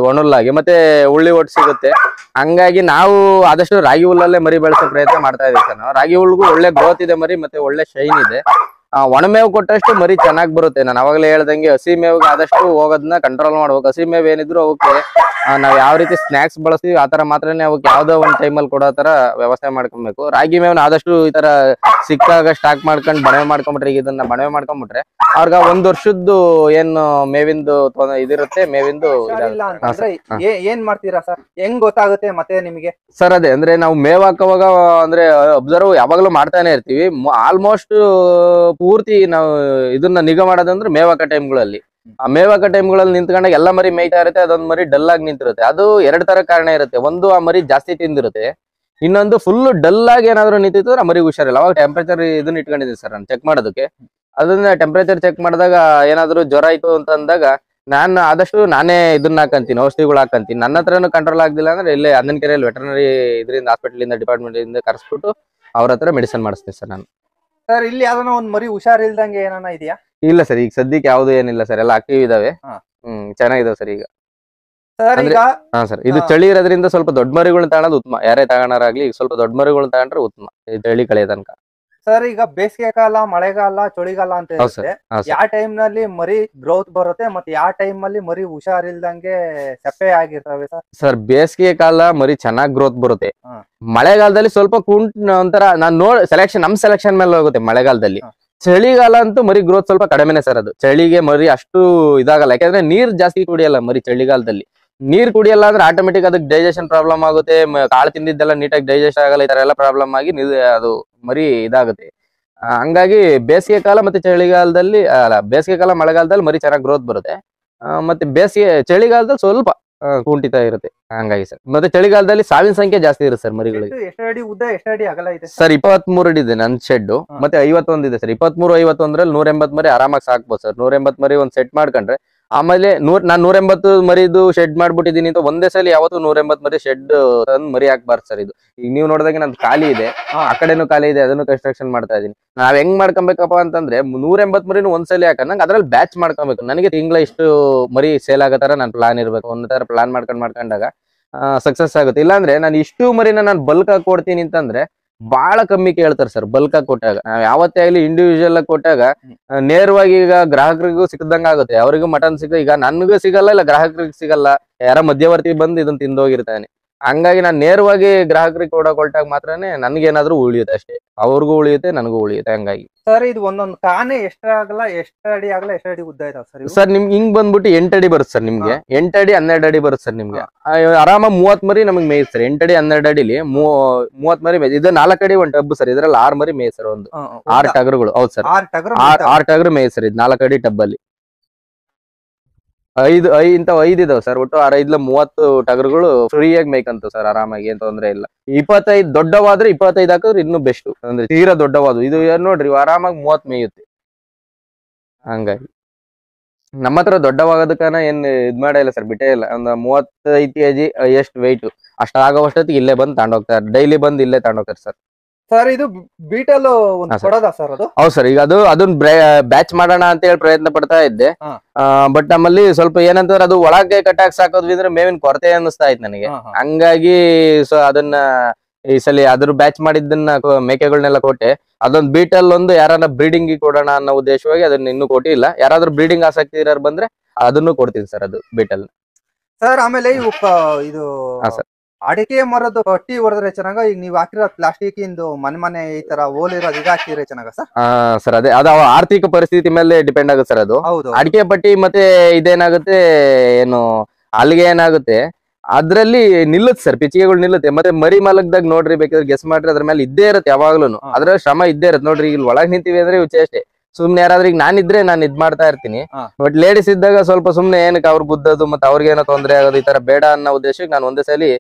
ಒಣುಲ್ಲಾಗಿ ಮತ್ತೆ ಉಳ್ಳಿ ಒಟ್ಟು ಸಿಗುತ್ತೆ. ಹಂಗಾಗಿ ನಾವು ಆದಷ್ಟು ರಾಗಿ ಹುಲ್ಲಲ್ಲೇ ಮರಿ ಬೆಳೆಸೋ ಪ್ರಯತ್ನ ಮಾಡ್ತಾ ಇದೀವಿ ಸರ್. ನಾವು ರಾಗಿ ಹುಲ್ಗೂ ಒಳ್ಳೆ ಗ್ರೋತ್ ಇದೆ ಮರಿ, ಮತ್ತೆ ಒಳ್ಳೆ ಶೈನ್ ಇದೆ. ಒಣಮೇವು ಕೊಟ್ಟಷ್ಟು ಮರಿ ಚೆನ್ನಾಗಿ ಬರುತ್ತೆ. ನಾನು ಅವಾಗಲೇ ಹೇಳ್ದಂಗೆ ಹಸಿ ಮೇವಿಗೆ ಆದಷ್ಟು ಹೋಗೋದನ್ನ ಕಂಟ್ರೋಲ್ ಮಾಡ್ಬೇಕು. ಹಸಿ ಮೇವು ಏನಿದ್ರು ಅವಕ್ಕೆ ನಾವ್ ಯಾವ ರೀತಿ ಸ್ನಾಕ್ಸ್ ಬಳಸ್ತೀವಿ ಆತರ ಮಾತ್ರನೇ ಅವಕ್ಕೆ ಯಾವ್ದೋ ಒಂದ್ ಟೈಮಲ್ಲಿ ಕೊಡೋ ತರ ವ್ಯವಸ್ಥೆ ಮಾಡ್ಕೊಬೇಕು. ರಾಗಿ ಮೇವನ್ನ ಆದಷ್ಟು ಈ ತರ ಸಿಕ್ಕಾಗ ಸ್ಟಾಕ್ ಮಾಡ್ಕೊಂಡು ಬಣವೆ ಮಾಡ್ಕೊಂಡ್ಬಿಟ್ರೆ, ಈಗ ಇದನ್ನ ಬಣವೆ ಮಾಡ್ಕೊಂಡ್ಬಿಟ್ರೆ ಅವ್ರಿಗೆ ಒಂದ್ ವರ್ಷದ್ದು ಏನು ಮೇವಿಂದು ಇದಿರುತ್ತೆ, ಮೇವಿಂದು ಹುಷಾರಿಲ್ಲ ಅಂತಂದ್ರೆ ಏನ್ ಮಾಡ್ತೀರಾ ಸರ್? ಹೆಂಗ್ ಗೊತ್ತಾಗುತ್ತೆ ಮತ್ತೆ ನಿಮಗೆ? ಸರ್ ಅದೇ ಅಂದ್ರೆ ನಾವು ಮೇವ್ ಹಾಕೋವಾಗ ಅಂದ್ರೆ ಅಬ್ಸರ್ವ್ ಯಾವಾಗ್ಲೂ ಮಾಡ್ತಾನೆ ಇರ್ತೀವಿ. ಆಲ್ಮೋಸ್ಟ್ ಪೂರ್ತಿ ನಾವು ಇದನ್ನ ನಿಗಾ ಮಾಡೋದಂದ್ರೆ ಮೇವ್ ಹಾಕೋ ಟೈಮ್ಗಳಲ್ಲಿ. ಆ ಮೇವ್ ಹಾಕೋ ಟೈಮ್ಗಳಲ್ಲಿ ನಿಂತ್ಕೊಂಡಾಗ ಎಲ್ಲ ಮರಿ ಮೇಯ್ತಾ ಇರುತ್ತೆ, ಅದೊಂದ್ ಮರಿ ಡಲ್ ಆಗಿ ನಿಂತಿರುತ್ತೆ. ಅದು ಎರಡ್ ತರ ಕಾರಣ ಇರುತ್ತೆ. ಒಂದು ಆ ಮರಿ ಜಾಸ್ತಿ ತಿಂದಿರುತ್ತೆ, ಇನ್ನೊಂದು ಫುಲ್ ಡಲ್ ಆಗಿ ಏನಾದ್ರು ನಿಂತಿತ್ತು ಆ ಮರಿ ಹುಷಾರಿಲ್ಲ. ಅವಾಗ ಟೆಂಪರೇಚರ್ ಇದನ್ನ ಇಟ್ಕೊಂಡಿದ್ದೀನಿ ಸರ್ ನಾನು ಚೆಕ್ ಮಾಡೋದಕ್ಕೆ. ಅದನ್ನ ಟೆಂಪರೇಚರ್ ಚೆಕ್ ಮಾಡಿದಾಗ ಏನಾದ್ರು ಜ್ವರ ಆಯ್ತು ಅಂತ ಅಂದಾಗ ನಾನು ಆದಷ್ಟು ನಾನೇ ಇದನ್ನ ಹಾಕಂತೀನಿ, ಔಷಧಿಗಳು ಹಾಕಂತೀನಿ. ನನ್ನ ಹತ್ರನು ಕಂಟ್ರೋಲ್ ಆಗ್ಲಿಲ್ಲ ಅಂದ್ರೆ ಇಲ್ಲೇ ಅನ್ನನ್ಕೆರೆಯಲ್ಲಿ ವೆಟರ್ನರಿ ಇದರಿಂದ ಹಾಸ್ಪಿಟಲ್ ಇಂದ ಡಿಪಾರ್ಟ್ಮೆಂಟ್ ಇಂದ ಕರೆಸ್ಬಿಟ್ಟು ಅವ್ರ ಹತ್ರ ಮೆಡಿಸಿನ್ ಮಾಡಿಸ್ತೀನಿ ಸರ್ ನಾನು. ಸರ್ ಇಲ್ಲಿ ಯಾವ್ದನ ಒಂದ್ ಮರಿ ಹುಷಾರಿಲ್ದಂಗೆ ಏನಾನ ಇದೆಯಾ? ಇಲ್ಲ ಸರ್, ಈಗ ಸದ್ಯಕ್ಕೆ ಯಾವ್ದು ಏನಿಲ್ಲ ಸರ್, ಎಲ್ಲ ಆಕ್ಟಿವ್ ಇದಾವೆ. ಚೆನ್ನಾಗಿದಾವೆ ಸರ್ ಈಗ. ಸರ್ ಈಗ ಹಾ ಸರ್, ಇದು ಚಳಿ ಇರೋದ್ರಿಂದ ಸ್ವಲ್ಪ ದೊಡ್ಡ ಮರಿಗಳನ್ನ ತಗೊಳೋದು ಉತ್ತಮ. ಯಾರೇ ತಗೋಣಾರಾಗ್ಲಿ ಈಗ ಸ್ವಲ್ಪ ದೊಡ್ಡ ಮರಿಗಳನ್ನ ತಗೊಂಡ್ರೆ ಉತ್ತಮ ಈ ಚಳಿ ಕಳೆಯ ತನಕ. ಸರ್ ಈಗ ಬೇಸಿಗೆ ಕಾಲ, ಮಳೆಗಾಲ, ಚಳಿಗಾಲ ಅಂತ ಇರುತ್ತೆ. ಯಾವ ಟೈಮ್ ನಲ್ಲಿ ಮರಿ ಗ್ರೋತ್ ಬರುತ್ತೆ ಮತ್ತೆ ಯಾವ ಟೈಮ್ ಅಲ್ಲಿ ಮರಿ ಹುಷಾರಿಲ್ದಂಗೆ ಸಪ್ಪೆ ಆಗಿರ್ತವೆ ಸರ್? ಸರ್ ಬೇಸಿಗೆ ಕಾಲ ಮರಿ ಚೆನ್ನಾಗ್ ಗ್ರೋತ್ ಬರುತ್ತೆ. ಮಳೆಗಾಲದಲ್ಲಿ ಸ್ವಲ್ಪ ಒಂಥರ ನಾನ್ ನಮ್ ಸೆಲೆಕ್ಷನ್ ಮೇಲೆ ಹೋಗುತ್ತೆ ಮಳೆಗಾಲದಲ್ಲಿ. ಚಳಿಗಾಲ ಅಂತೂ ಮರಿ ಗ್ರೋತ್ ಸ್ವಲ್ಪ ಕಡಿಮೆನೆ ಸರ್. ಅದು ಚಳಿಗೆ ಮರಿ ಅಷ್ಟು ಇದಾಗಲ್ಲ, ಯಾಕಂದ್ರೆ ನೀರ್ ಜಾಸ್ತಿ ಕುಡಿಯಲ್ಲ ಮರಿ ಚಳಿಗಾಲದಲ್ಲಿ. ನೀರ್ ಕುಡಿಯಲ್ಲ ಅಂದ್ರೆ ಆಟೋಮೆಟಿಕ್ ಅದಕ್ಕೆ ಡೈಜೆಷನ್ ಪ್ರಾಬ್ಲಮ್ ಆಗುತ್ತೆ, ಕಾಳು ತಿಂದಿದ್ದೆಲ್ಲ ನೀಟಾಗಿ ಡೈಜೆಸ್ಟ್ ಆಗಲ್ಲ, ಈ ತರ ಎಲ್ಲ ಪ್ರಾಬ್ಲಮ್ ಆಗಿ ಅದು ಮರಿ ಇದಾಗುತ್ತೆ. ಹಂಗಾಗಿ ಬೇಸಿಗೆ ಕಾಲ ಮತ್ತೆ ಚಳಿಗಾಲದಲ್ಲಿ ಬೇಸಿಗೆ ಕಾಲ ಮಳೆಗಾಲದಲ್ಲಿ ಮರಿ ಚೆನ್ನಾಗಿ ಗ್ರೋತ್ ಬರುತ್ತೆ. ಮತ್ತೆ ಚಳಿಗಾಲದಲ್ಲಿ ಸ್ವಲ್ಪ ಕುಂಠಿತ ಇರುತ್ತೆ ಹಂಗಾಗಿ ಸರ್. ಮತ್ತೆ ಚಳಿಗಾಲದಲ್ಲಿ ಸಾವಿನ ಸಂಖ್ಯೆ ಜಾಸ್ತಿ ಇರುತ್ತೆ ಸರ್ ಮರಿಗಳಿಗೆ. ಎಷ್ಟು ಅಡಿ ಉದ್ದ, ಎಷ್ಟು ಅಡಿ ಅಗಲ ಇದೆ ಸರ್? 23 ಅಡಿ ಇದೆ ನನ್ ಶೆಡ್, ಮತ್ತೆ 51 ಇದೆ ಸರ್. 23, 51ರಲ್ಲಿ 180 ಮರಿ ಆರಾಮಾಗಿ ಸಾಕ್ಬೋದು ಸರ್. 180 ಮರಿ ಒಂದ್ ಸೆಟ್ ಮಾಡ್ಕೊಂಡ್ರೆ ಆಮೇಲೆ ನಾನ್ 180 ಮರಿದು ಶೆಡ್ ಮಾಡ್ಬಿಟ್ಟಿದೀನಿ ಅಂತ ಒಂದೇ ಸಲ ಯಾವತ್ತು 180 ಮರಿ ಶೆಡ್ ತಂದ್ ಮರಿ ಹಾಕ್ಬಾರ್ದು ಸರ್. ಇದು ಈಗ ನೀವು ನೋಡಿದಾಗ ನಂದು ಖಾಲಿ ಇದೆ, ಆ ಕಡೆನೂ ಖಾಲಿ ಇದೆ, ಅದನ್ನು ಕನ್ಸ್ಟ್ರಕ್ಷನ್ ಮಾಡ್ತಾ ಇದೀನಿ. ನಾವ್ ಹೆಂಗ್ ಮಾಡ್ಕೊಬೇಕಪ್ಪ ಅಂತಂದ್ರೆ 180 ಮರಿನೂ ಒಂದ್ಸಲಿ ಹಾಕಂದಂಗ ಅದ್ರಲ್ಲಿ ಬ್ಯಾಚ್ ಮಾಡ್ಕೊಬೇಕು. ನನಗೆ ತಿಂಗಳ ಇಷ್ಟು ಮರಿ ಸೇಲ್ ಆಗೋ ತರ ನನ್ ಪ್ಲಾನ್ ಇರ್ಬೇಕು. ಒಂದ್ ತರ ಪ್ಲಾನ್ ಮಾಡ್ಕೊಂಡಾಗ ಸಕ್ಸಸ್ ಆಗುತ್ತೆ. ಇಲ್ಲಾಂದ್ರೆ ನಾನು ಇಷ್ಟು ಮರಿನ ನಾನು ಬಲ್ಕ್ ಆಗಿ ಕೊಡ್ತೀನಿ ಅಂತಂದ್ರೆ ಬಹಳ ಕಮ್ಮಿ ಕೇಳ್ತಾರೆ ಸರ್. ಬಲ್ಕ್ ಆಗಿ ಕೊಟ್ಟಾಗ ನಾವ್ ಯಾವತ್ತೇ ಆಗ್ಲಿ ಇಂಡಿವಿಜುವಲ್ ಆಗಿ ಕೊಟ್ಟಾಗ ನೇರವಾಗಿ ಈಗ ಗ್ರಾಹಕರಿಗೂ ಸಿಕ್ಕದಂಗ ಆಗುತ್ತೆ. ಅವರಿಗೂ ಮಟನ್ ಈಗ ನನ್ಗೂ ಸಿಗಲ್ಲ, ಇಲ್ಲ ಗ್ರಾಹಕರಿಗೆ ಸಿಗಲ್ಲ, ಯಾರ ಮಧ್ಯವರ್ತಿ ಬಂದು ಇದನ್ನ ತಿಂದೋಗಿರ್ತಾನೆ. ಹಂಗಾಗಿ ನಾನ್ ನೇರವಾಗಿ ಗ್ರಾಹಕರಿಗೆ ಕೊಟ್ಟಾಗ ಮಾತ್ರನೇ ನನ್ಗೇನಾದ್ರೂ ಉಳಿಯುತ್ತೆ ಅಷ್ಟೇ. ಅವ್ರಿಗೂ ಉಳಿಯುತ್ತೆ, ನನಗೂ ಉಳಿಯುತ್ತೆ. ಹಂಗಾಗಿ ಸರ್ ಇದು ಒಂದೊಂದು ಕಾನೆ ಎಷ್ಟು ಅಡಿ ಆಗಲ್ಲ, ಎಷ್ಟು ಅಡಿ ಉದ್ದ ಇದಾವೆ ಸರ್? ಸರ್ ನಿಮ್ಗೆ ಹಿಂಗ್ ಬಂದ್ಬಿಟ್ಟು 8 ಅಡಿ ಬರುತ್ತೆ ಸರ್. ನಿಮ್ಗೆ 8 ಅಡಿ 12 ಅಡಿ ಬರುತ್ತೆ ಸರ್. ನಿಮ್ಗೆ ಆರಾಮ 30 ಮರಿ ನಮಗೆ ಮೇಯ್ಸ್ ಸರ್. 8 ಅಡಿ 12 ಅಡಿಲಿ 30 ಮರಿ ಮೇಯ್ಸ್. ಇದು 4 ಅಡಿ ಒಂದ್ ಟಬ್ ಸರ್. ಇದ್ರಲ್ಲಿ 6 ಮರಿ ಮೇಯ್ಸ್ ಸರ್. ಒಂದು 6 ಟಗರುಗಳು. ಹೌದು ಸರ್, 6 ಟಗರು ಮೇಯ್ಸ್ ಸರ್. ಇದು 4 ಅಡಿ ಟಬ್ ಅಲ್ಲಿ 5 ಇದಾವೆ ಸರ್. ಒಟ್ಟು 5 30 ಟಗರುಗಳು ಫ್ರೀಯಾಗಿ ಮೇಯ್ಕಂತ ಸರ್ ಆರಾಮಾಗಿ, ಏನ್ ತೊಂದ್ರೆ ಇಲ್ಲ. 25 ದೊಡ್ಡವಾದ್ರೆ 25 ಹಾಕಿದ್ರೆ ಇನ್ನೂ ಬೆಸ್ಟ್. ಅಂದ್ರೆ ತೀರಾ ದೊಡ್ಡವಾದ ಇದು ನೋಡ್ರಿ ಆರಾಮಾಗಿ 30 ಮೇಯುತ್ತೆ. ಹಂಗಾಗಿ ನಮ್ಮ ಹತ್ರ ದೊಡ್ಡವಾಗೋದಕ್ಕನ ಏನ್ ಇದ್ ಮಾಡೇ ಇಲ್ಲ ಸರ್, ಬಿಟ್ಟೇ ಇಲ್ಲ. ಒಂದು 35 kg ಎಷ್ಟು ವೆಯ್ಟ್ ಅಷ್ಟಾಗೋವಷ್ಟೊತ್ತಿಗೆ ಇಲ್ಲೇ ಬಂದು ತಗೊಂಡೋಗ್ತಾರೆ. ಡೈಲಿ ಬಂದು ಇಲ್ಲೇ ತಗೊಂಡೋಗ್ತಾರೆ ಸರ್. ಸರ್ ಇದು ಬೀಟಲ್ ಕೊಡೋದಾ ಸರ್? ಅದು ಹೌದು ಸರ್. ಈಗ ಅದನ್ನ ಬ್ಯಾಚ್ ಮಾಡೋಣ ಅಂತ ಹೇಳಿ ಪ್ರಯತ್ನ ಪಡ್ತಾ ಇದ್ದೆ. ಬಟ್ ನಮ್ಮಲ್ಲಿ ಸ್ವಲ್ಪ ಏನಂತಂದ್ರೆ ಅದು ಒಳಗೆ ಕಟ್ಟಾಕ್ ಸಾಕೋದ್ರಿಂದ ಮೇವಿನ ಕೊರತೆ ಅನ್ನಿಸ್ತಾ ಇತ್ತು ನನಗೆ. ಹಂಗಾಗಿ ಸೊ ಅದನ್ನ ಈ ಸಲ ಅದ್ರ ಬ್ಯಾಚ್ ಮಾಡಿದ್ದನ್ನ ಮೇಕೆಗಳನ್ನೆಲ್ಲ ಕೊಟ್ಟೆ. ಅದೊಂದು ಬೀಟಲ್ ಒಂದು ಯಾರನ್ನ ಬ್ರೀಡಿಂಗ್ ಕೊಡೋಣ ಅನ್ನೋ ಉದ್ದೇಶವಾಗಿ ಅದನ್ನ ಇನ್ನೂ ಕೊಟ್ಟಿಲ್ಲ. ಯಾರಾದ್ರೂ ಬ್ರೀಡಿಂಗ್ ಆಸಕ್ತಿ ಇರೋರು ಬಂದ್ರೆ ಅದನ್ನು ಕೊಡ್ತೀನಿ ಸರ್, ಅದು ಬೀಟಲ್. ಸರ್ ಆಮೇಲೆ ಇದು ಅಡಿಕೆ ಮರದ ಪಟ್ಟಿ ಹೊಡೆದ್ರೆ ಚೆನ್ನಾಗ? ಈಗ ನೀವು ಹಾಕಿರೋ ಪ್ಲಾಸ್ಟಿಕ್ ಇಂದು ಮನೆ ಈ ತರ ಓಲಿರೋದು ಇದು ಹಾಕಿದ್ರೆ ಚೆನ್ನಾಗ ಸರ್? ಸರ್ ಅದೇ ಅದು ಆರ್ಥಿಕ ಪರಿಸ್ಥಿತಿ ಮೇಲೆ ಡಿಪೆಂಡ್ ಆಗುತ್ತೆ ಸರ್. ಅದು ಅಡಿಕೆ ಪಟ್ಟಿ ಮತ್ತೆ ಇದೇನಾಗುತ್ತೆ ಏನು ಅಲ್ಲಿಗೆ ಏನಾಗುತ್ತೆ ಅದ್ರಲ್ಲಿ ನಿಲ್ಲುತ್ತೆ ಸರ್, ಪಿಚ್ಚಿಗೆಗಳು ನಿಲ್ಲುತ್ತೆ. ಮತ್ತೆ ಮರಿ ಮಲಗ್ದಾಗ ನೋಡ್ರಿ, ಬೇಕಾದ್ರೆ ಗೆಸ್ ಮಾಡ್ರಿ, ಅದ್ರ ಮೇಲೆ ಇದ್ದೇ ಇರುತ್ತೆ ಯಾವಾಗ್ಲೂ. ಅದ್ರ ಶ್ರಮ ಇದ್ದೇ ಇರುತ್ತೆ ನೋಡ್ರಿ. ಇಲ್ಲಿ ಒಳಗ್ ನಿಂತೀವಿ ಅಂದ್ರೆ ಅಷ್ಟೇ. ಸುಮ್ನೆ ಯಾರಾದ್ರೂ ಈಗ ನಾನಿದ್ರೆ ನಾನು ಇದ್ ಮಾಡ್ತಾ ಇರ್ತೀನಿ. ಬಟ್ ಲೇಡೀಸ್ ಇದ್ದಾಗ ಸ್ವಲ್ಪ ಸುಮ್ನೆ ಏನಕ್ಕೆ ಅವ್ರು ಗುದ್ದೋದು ಮತ್ತೆ ಅವ್ರಿಗೇನೋ ತೊಂದರೆ ಆಗೋದು ಈ ತರ ಬೇಡ ಅನ್ನೋ ಉದ್ದೇಶಕ್ಕೆ ನಾನು ಒಂದೇ ಸಲ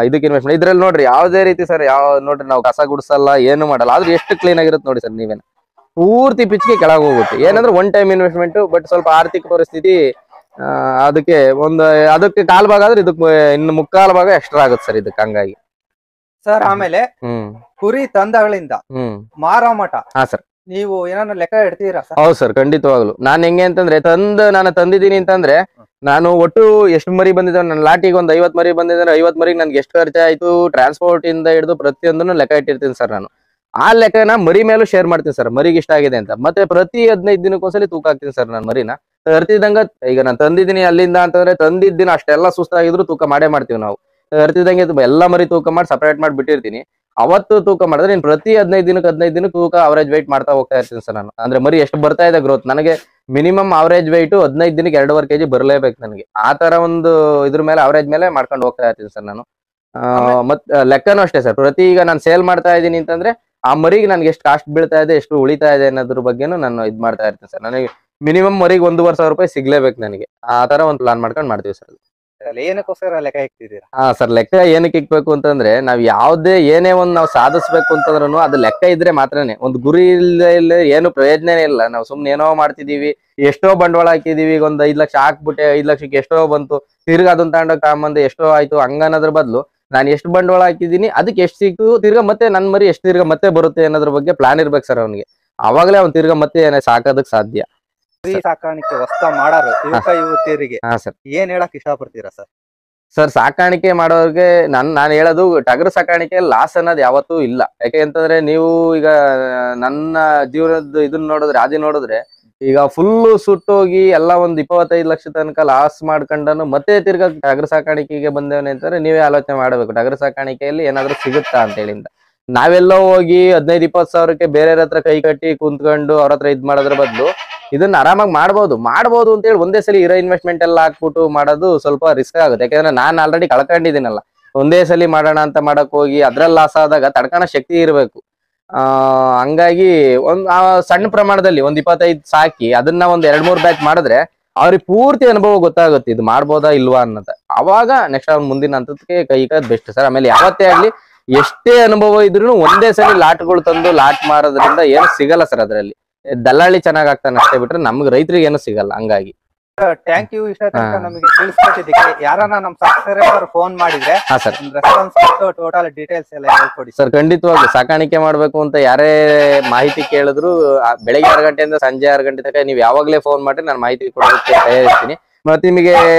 ಇದಕ್ಕೆ ಇನ್ವೆಸ್ಟ್ ಮಾಡಿ. ಇದ್ರಲ್ಲಿ ನೋಡ್ರಿ ಯಾವ್ದೇ ರೀತಿ ಸರ್ ನೋಡ್ರಿ ನಾವು ಕಸ ಗುಡ್ಸಲ್ಲ, ಏನು ಮಾಡಲ್ಲ, ಆದ್ರೂ ಎಷ್ಟು ಕ್ಲೀನ್ ಆಗಿರುತ್ತೆ ನೋಡಿ ಸರ್. ನೀವೇನ ಪೂರ್ತಿ ಪಿಚ್ಗೆ ಕೆಳಗೆ ಹೋಗುತ್ತೆ. ಏನಂದ್ರೆ ಒನ್ ಟೈಮ್ ಇನ್ವೆಸ್ಟ್ಮೆಂಟ್, ಬಟ್ ಸ್ವಲ್ಪ ಆರ್ಥಿಕ ಪರಿಸ್ಥಿತಿ ಅದಕ್ಕೆ ಕಾಲ್ ಭಾಗ ಆದ್ರೆ ಇದಕ್ಕೆ ಇನ್ನು ಮುಕ್ಕಾಲ್ ಭಾಗ ಎಕ್ಸ್ಟ್ರಾ ಆಗುತ್ತೆ ಸರ್ ಇದಕ್ಕೆ. ಹಂಗಾಗಿ ಸರ್ ಆಮೇಲೆ ಕುರಿ ತಂದಗಳಿಂದ ಮಾರಾಮಠ ಸರ್ ನೀವು ಏನಾದ್ರು ಲೆಕ್ಕ ಇಡ್ತೀರಾ ಸರ್? ಹೌದು ಸರ್, ಖಂಡಿತವಾಗ್ಲು. ನಾನ್ ಹೆಂಗೆ ಅಂತಂದ್ರೆ ನಾನು ತಂದಿದ್ದೀನಿ ಅಂತಂದ್ರೆ ನಾನು ಒಟ್ಟು ಎಷ್ಟು ಮರಿ ಬಂದಿದ್ದಾವೆ, ನನ್ನ ಲಾಟಿಗೆ ಒಂದು 50 ಮರಿ ಬಂದಿದ್ರೆ 50 ಮರಿಗೆ ನನ್ಗೆ ಎಷ್ಟು ಖರ್ಚಾಯ್ತು, ಟ್ರಾನ್ಸ್ಪೋರ್ಟ್ ಇಂದ ಹಿಡಿದು ಪ್ರತಿಯೊಂದನ್ನು ಲೆಕ್ಕ ಇಟ್ಟಿರ್ತೀನಿ ಸರ್ ನಾನು. ಆ ಲೆಕ್ಕನ ಮರಿ ಮೇಲೂ ಶೇರ್ ಮಾಡ್ತೀನಿ ಸರ್, ಮರಿಗೆ ಇಷ್ಟ ಆಗಿದೆ ಅಂತ. ಮತ್ತೆ ಪ್ರತಿ 15 ದಿನಕ್ಕೊಂದ್ಸಲಿ ತೂಕ ಹಾಕ್ತೀನಿ ಸರ್ ನಾನು ಮರಿನ. ತರ್ತಿದಂಗ ಈಗ ನಾನು ತಂದಿದ್ದೀನಿ ಅಲ್ಲಿಂದ ಅಂತಂದ್ರೆ ತಂದಿದ್ದಿನ ಅಷ್ಟೆಲ್ಲ ಸುಸ್ತಾಗಿದ್ರು ತೂಕ ಮಾಡೇ ಮಾಡ್ತೀವಿ ನಾವು. ತರ್ತಿದಂಗೆ ಎಲ್ಲ ಮರಿ ತೂಕ ಮಾಡಿ ಸಪರೇಟ್ ಮಾಡಿ ಬಿಟ್ಟಿರ್ತೀನಿ. ಅವತ್ತು ತೂಕ ಮಾಡಿದ್ರೆ ನೀನ್ ಪ್ರತಿ 15 ದಿನಕ್ಕೆ ತೂಕ ಅವರೇಜ್ ವೆಯ್ಟ್ ಮಾಡ್ತಾ ಹೋಗ್ತಾ ಇರ್ತೀನಿ ಸರ್ ನಾನು. ಅಂದ್ರೆ ಮರಿ ಎಷ್ಟು ಬರ್ತಾ ಇದೆ ಗ್ರೋತ್, ನನಗೆ ಮಿನಿಮಮ್ ಅವರೇಜ್ ವೆಯ್ಟ್ 15 ದಿನಕ್ಕೆ 2.5 kg ಬರ್ಲೇಬೇಕು ನನಗೆ. ಆ ತರ ಒಂದು ಇದ್ರ ಮೇಲೆ ಅವರೇಜ್ ಮೇಲೆ ಮಾಡ್ಕೊಂಡು ಹೋಗ್ತಾ ಇರ್ತೀನಿ ಸರ್ ನಾನು. ಮತ್ ಲೆಕ್ಕನೂ ಅಷ್ಟೇ ಸರ್, ಪ್ರತಿ ಈಗ ನಾನು ಸೇಲ್ ಮಾಡ್ತಾ ಇದ್ದೀನಿ ಅಂತಂದ್ರೆ ಆ ಮರಿಗೆ ನನ್ಗೆ ಎಷ್ಟು ಕಾಸ್ಟ್ ಬೀಳ್ತಾ ಇದೆ, ಎಷ್ಟು ಉಳಿತಾ ಇದೆ ಅನ್ನೋದ್ರ ಬಗ್ಗೆನೂ ನಾನು ಇದ್ ಮಾಡ್ತಾ ಇರ್ತೀನಿ ಸರ್. ನನಗೆ ಮಿನಿಮಮ್ ಮರಿಗೆ 1,500 ರೂಪಾಯಿ ಸಿಗ್ಲೇಬೇಕು ನನಗೆ. ಆ ತರ ಒಂದು ಪ್ಲಾನ್ ಮಾಡ್ಕೊಂಡು ಮಾಡ್ತೀವಿ ಸರ್. ಏನಕ್ಕೋಸ್ಕರ ಲೆಕ್ಕ ಇಕ್ತಿದ್ದೀರಾ? ಹಾ ಸರ್, ಲೆಕ್ಕ ಏನಕ್ಕೆ ಇಕ್ಬೇಕು ಅಂತಂದ್ರೆ ನಾವ್ ಯಾವ್ದೇ ಏನೇ ಒಂದ್ ನಾವ್ ಸಾಧಿಸ್ಬೇಕು ಅಂತಂದ್ರೂ ಅದು ಲೆಕ್ಕ ಇದ್ರೆ ಮಾತ್ರನೇ. ಒಂದು ಗುರಿ ಇಲ್ಲ ಏನು ಪ್ರಯೋಜನನೇ ಇಲ್ಲ. ನಾವು ಸುಮ್ನೆ ಏನೋ ಮಾಡ್ತಿದೀವಿ, ಎಷ್ಟೋ ಬಂಡವಾಳ ಹಾಕಿದೀವಿ, ಈಗ ಒಂದ್ 5 ಲಕ್ಷ ಹಾಕ್ಬಿಟ್ಟೆ, 5 ಲಕ್ಷಕ್ಕೆ ಎಷ್ಟೋ ಬಂತು, ತಿರ್ಗಾ ಅದನ್ನ ತಗೊಂಡೋಗ್ ತಗೊಂಬಂದು ಎಷ್ಟೋ ಆಯ್ತು ಹಂಗನ್ನೋದ್ರ ಬದಲು ನಾನು ಎಷ್ಟು ಬಂಡವಾಳ ಹಾಕಿದೀನಿ ಅದಕ್ಕೆ ಎಷ್ಟು ಸಿಕ್ತು, ತಿರ್ಗಾ ಮತ್ತೆ ನನ್ ಮರಿ ಎಷ್ಟು ತಿರ್ಗಾ ಮತ್ತೆ ಬರುತ್ತೆ ಅನ್ನೋದ್ರ ಬಗ್ಗೆ ಪ್ಲಾನ್ ಇರ್ಬೇಕು ಸರ್ ಅವನಿಗೆ. ಅವಾಗಲೇ ಅವ್ನು ತಿರ್ಗಾ ಮತ್ತೆ ಸಾಕೋದಕ್ ಸಾಧ್ಯ. ಕುರಿ ಸಾಕಾಣಿಕೆ ಹೊಸ ಮಾಡೋರು ಯುವತಿಯರಿಗೆ ಹಾ ಸರ್, ಏನ್ ಹೇಳಕ್ ಇಷ್ಟಪಡ್ತೀರಾ ಸರ್? ಸರ್ ಸಾಕಾಣಿಕೆ ಮಾಡೋರಿಗೆ ನಾನು ಹೇಳೋದು, ಟಗರು ಸಾಕಾಣಿಕೆ ಲಾಸ್ ಅನ್ನೋದು ಯಾವತ್ತೂ ಇಲ್ಲ. ಯಾಕೆ ಅಂತಂದ್ರೆ ನೀವು ಈಗ ನನ್ನ ಜೀವನದ ಇದನ್ನ ನೋಡಿದ್ರೆ, ಆದಿ ನೋಡಿದ್ರೆ ಈಗ ಫುಲ್ ಸುಟ್ಟೋಗಿ ಎಲ್ಲ ಒಂದ್ 25 ಲಕ್ಷ ತನಕ ಲಾಸ್ ಮಾಡ್ಕೊಂಡನು ಮತ್ತೆ ತಿರ್ಗಾ ಟಗರು ಸಾಕಾಣಿಕೆಗೆ ಬಂದೇವನೆ ಅಂತಂದ್ರೆ ನೀವೇ ಆಲೋಚನೆ ಮಾಡ್ಬೇಕು, ಟಗರು ಸಾಕಾಣಿಕೆಯಲ್ಲಿ ಏನಾದ್ರು ಸಿಗುತ್ತಾ ಅಂತ ಹೇಳಿಂದ. ನಾವೆಲ್ಲೋ ಹೋಗಿ 15-20 ಸಾವಿರಕ್ಕೆ ಬೇರೆಯವ್ರ ಹತ್ರ ಕೈ ಕಟ್ಟಿ ಕುಂತ್ಕೊಂಡು ಅವ್ರ ಹತ್ರ ಇದ್ ಮಾಡೋದ್ರ ಬದಲು ಇದನ್ನ ಆರಾಮಾಗಿ ಮಾಡ್ಬೋದು ಅಂತ ಹೇಳಿ ಒಂದೇ ಸಲ ಇರೋ ಇನ್ವೆಸ್ಟ್ಮೆಂಟ್ ಎಲ್ಲ ಹಾಕ್ಬಿಟ್ಟು ಮಾಡೋದು ಸ್ವಲ್ಪ ರಿಸ್ಕ್ ಆಗುತ್ತೆ. ಯಾಕಂದ್ರೆ ನಾನು ಆಲ್ರೆಡಿ ಕಳ್ಕೊಂಡಿದ್ದೀನಲ್ಲ, ಒಂದೇ ಸಲ ಮಾಡೋಣ ಅಂತ ಮಾಡಕ್ ಹೋಗಿ ಅದ್ರಲ್ಲಿ ಲಾಸ್ ಆದಾಗ ತಡ್ಕಣ ಶಕ್ತಿ ಇರಬೇಕು. ಹಂಗಾಗಿ ಸಣ್ಣ ಪ್ರಮಾಣದಲ್ಲಿ 25 ಸಾಕಿ ಅದನ್ನ ಒಂದ್ 2-3 ಬ್ಯಾಚ್ ಮಾಡಿದ್ರೆ ಅವ್ರಿಗೆ ಪೂರ್ತಿ ಅನುಭವ ಗೊತ್ತಾಗುತ್ತೆ, ಇದು ಮಾಡ್ಬೋದಾ ಇಲ್ವಾ ಅನ್ನೋದು. ಅವಾಗ ನೆಕ್ಸ್ಟ್ ಅವ್ನ ಮುಂದಿನ ಹಂತಕ್ಕೆ ಕೈ ಬೆಸ್ಟ್ ಸರ್. ಆಮೇಲೆ ಯಾವತ್ತೇ ಆಗ್ಲಿ ಎಷ್ಟೇ ಅನುಭವ ಇದ್ರು ಒಂದೇ ಸಲ ಲಾಟ್ಗಳು ತಂದು ಲಾಟ್ ಮಾರೋದ್ರಿಂದ ಏನು ಸಿಗಲ್ಲ ಸರ್. ಅದ್ರಲ್ಲಿ ದಲ್ಲಾಳಿ ಚೆನ್ನಾಗ್ ಆಗ್ತಾನೆ ಅಷ್ಟೇ ಬಿಟ್ರೆ ನಮ್ಗೆ ರೈತರಿಗೆ ಏನು ಸಿಗಲ್ಲ. ಹಂಗಾಗಿ ಥ್ಯಾಂಕ್ ಯು. ಇಷ್ಟ ತನಕ ನಮಗೆ ತಿಳಿಸ್ಕೊಟ್ಟಿದ್ದಕ್ಕೆ. ಯಾರನ್ನ ನಮ್ ಸಬ್ಸ್ಕ್ರೈಬರ್ ಫೋನ್ ಮಾಡಿದ್ರೆ ಹಾ ಸರ್, ರೆಸ್ಪಾನ್ಸ್ ಕೊಟ್ಟು ಟೋಟಲ್ ಡೀಟೇಲ್ಸ್ ಎಲ್ಲ ಹೇಳ್ಕೊಡಿ ಸರ್. ಖಂಡಿತವಾಗಿ ಸಾಕಾಣಿಕೆ ಮಾಡ್ಬೇಕು ಅಂತ ಯಾರೇ ಮಾಹಿತಿ ಕೇಳಿದ್ರು ಬೆಳಗ್ಗೆ 6 ಗಂಟೆಯಿಂದ ಸಂಜೆ 6 ಗಂಟೆ ತನಕ ನೀವು ಯಾವಾಗ್ಲೇ ಫೋನ್ ಮಾಡಿ ನಾನು ಮಾಹಿತಿ ಕೊಡೋದಕ್ಕೆ ತಯಾರಿಸ್ತೀನಿ. ಮತ್ತೆ ನಿಮಗೆ